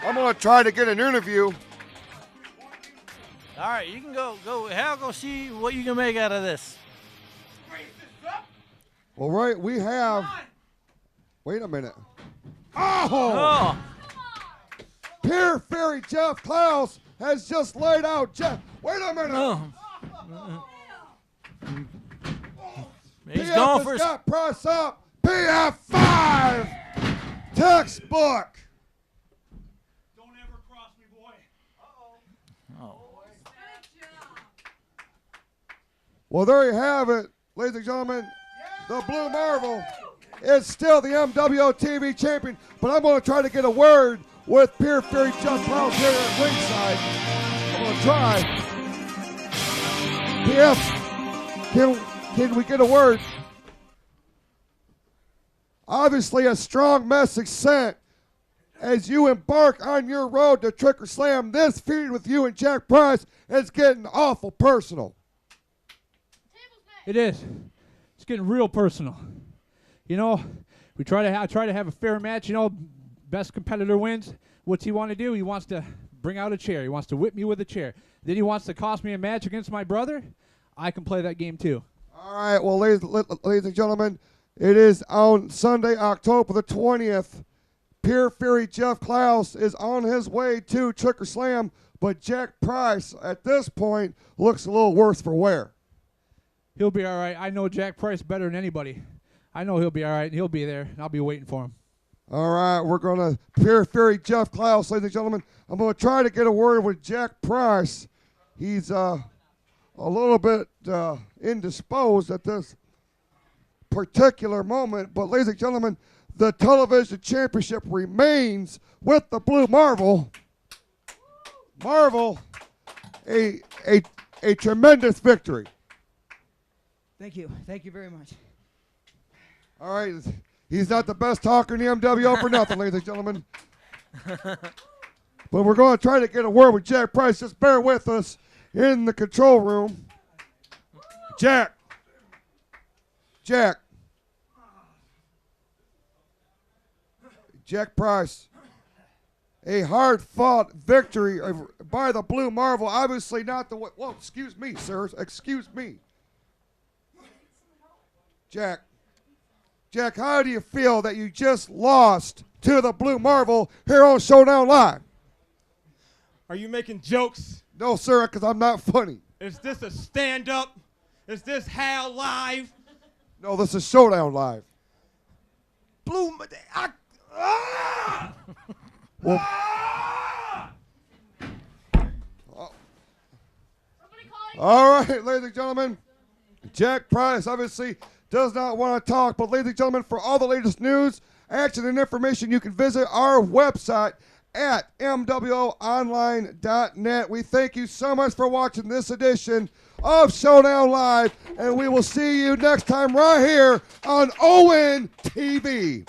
I'm going to try to get an interview. All right, you can go. Hal, go see what you can make out of this. All right, we have. Wait a minute. Oh! Pier Fairy Jeff Klaus has just laid out Jeff. Wait a minute. Oh. He's PF going has for got press up. PF 5. Textbook. Don't ever cross me, boy. Oh. Well, there you have it, ladies and gentlemen. The Blue Marvel is still the MWO TV champion, but I'm going to try to get a word with Pier Fairy Jeff Klaus here at ringside. I'm going to try. PF, can we get a word? Obviously, a strong message sent as you embark on your road to Trick or Slam. This feud with you and Jack Price is getting awful personal. It is. It's getting real personal. You know, I try to have a fair match. You know, best competitor wins. What's he want to do? He wants to bring out a chair. He wants to whip me with a chair. Then he wants to cost me a match against my brother. I can play that game too. All right, well, ladies and gentlemen, it is on Sunday, October the 20th. Pier Fairy Jeff Klaus is on his way to Trick or Slam, but Jack Price at this point looks a little worse for wear. He'll be all right. I know Jack Price better than anybody. I know he'll be all right. He'll be there, and I'll be waiting for him. All right, we're going to Pier Fairy Jeff Klaus, ladies and gentlemen. I'm going to try to get a word with Jack Price. He's a little bit indisposed at this particular moment, but ladies and gentlemen, the television championship remains with the Blue Marvel. Marvel, a tremendous victory. Thank you. Thank you very much. All right. He's not the best talker in the MWO for nothing, ladies and gentlemen. But we're going to try to get a word with Jack Price. Just bear with us in the control room. Jack. Jack Price. A hard-fought victory by the Blue Marvel. Obviously not the way. Whoa, excuse me, sir. Excuse me. Jack, how do you feel that you just lost to the Blue Marvel here on Showdown Live? Are you making jokes? No, sir, because I'm not funny. Is this a stand-up? Is this Hal Live? No, this is Showdown Live. Blue... Well, all right, ladies and gentlemen. Jack Price obviously does not want to talk, but ladies and gentlemen, for all the latest news action, and information, you can visit our website at MWOonline.net. We thank you so much for watching this edition of Showdown Live, and we will see you next time right here on ONTV.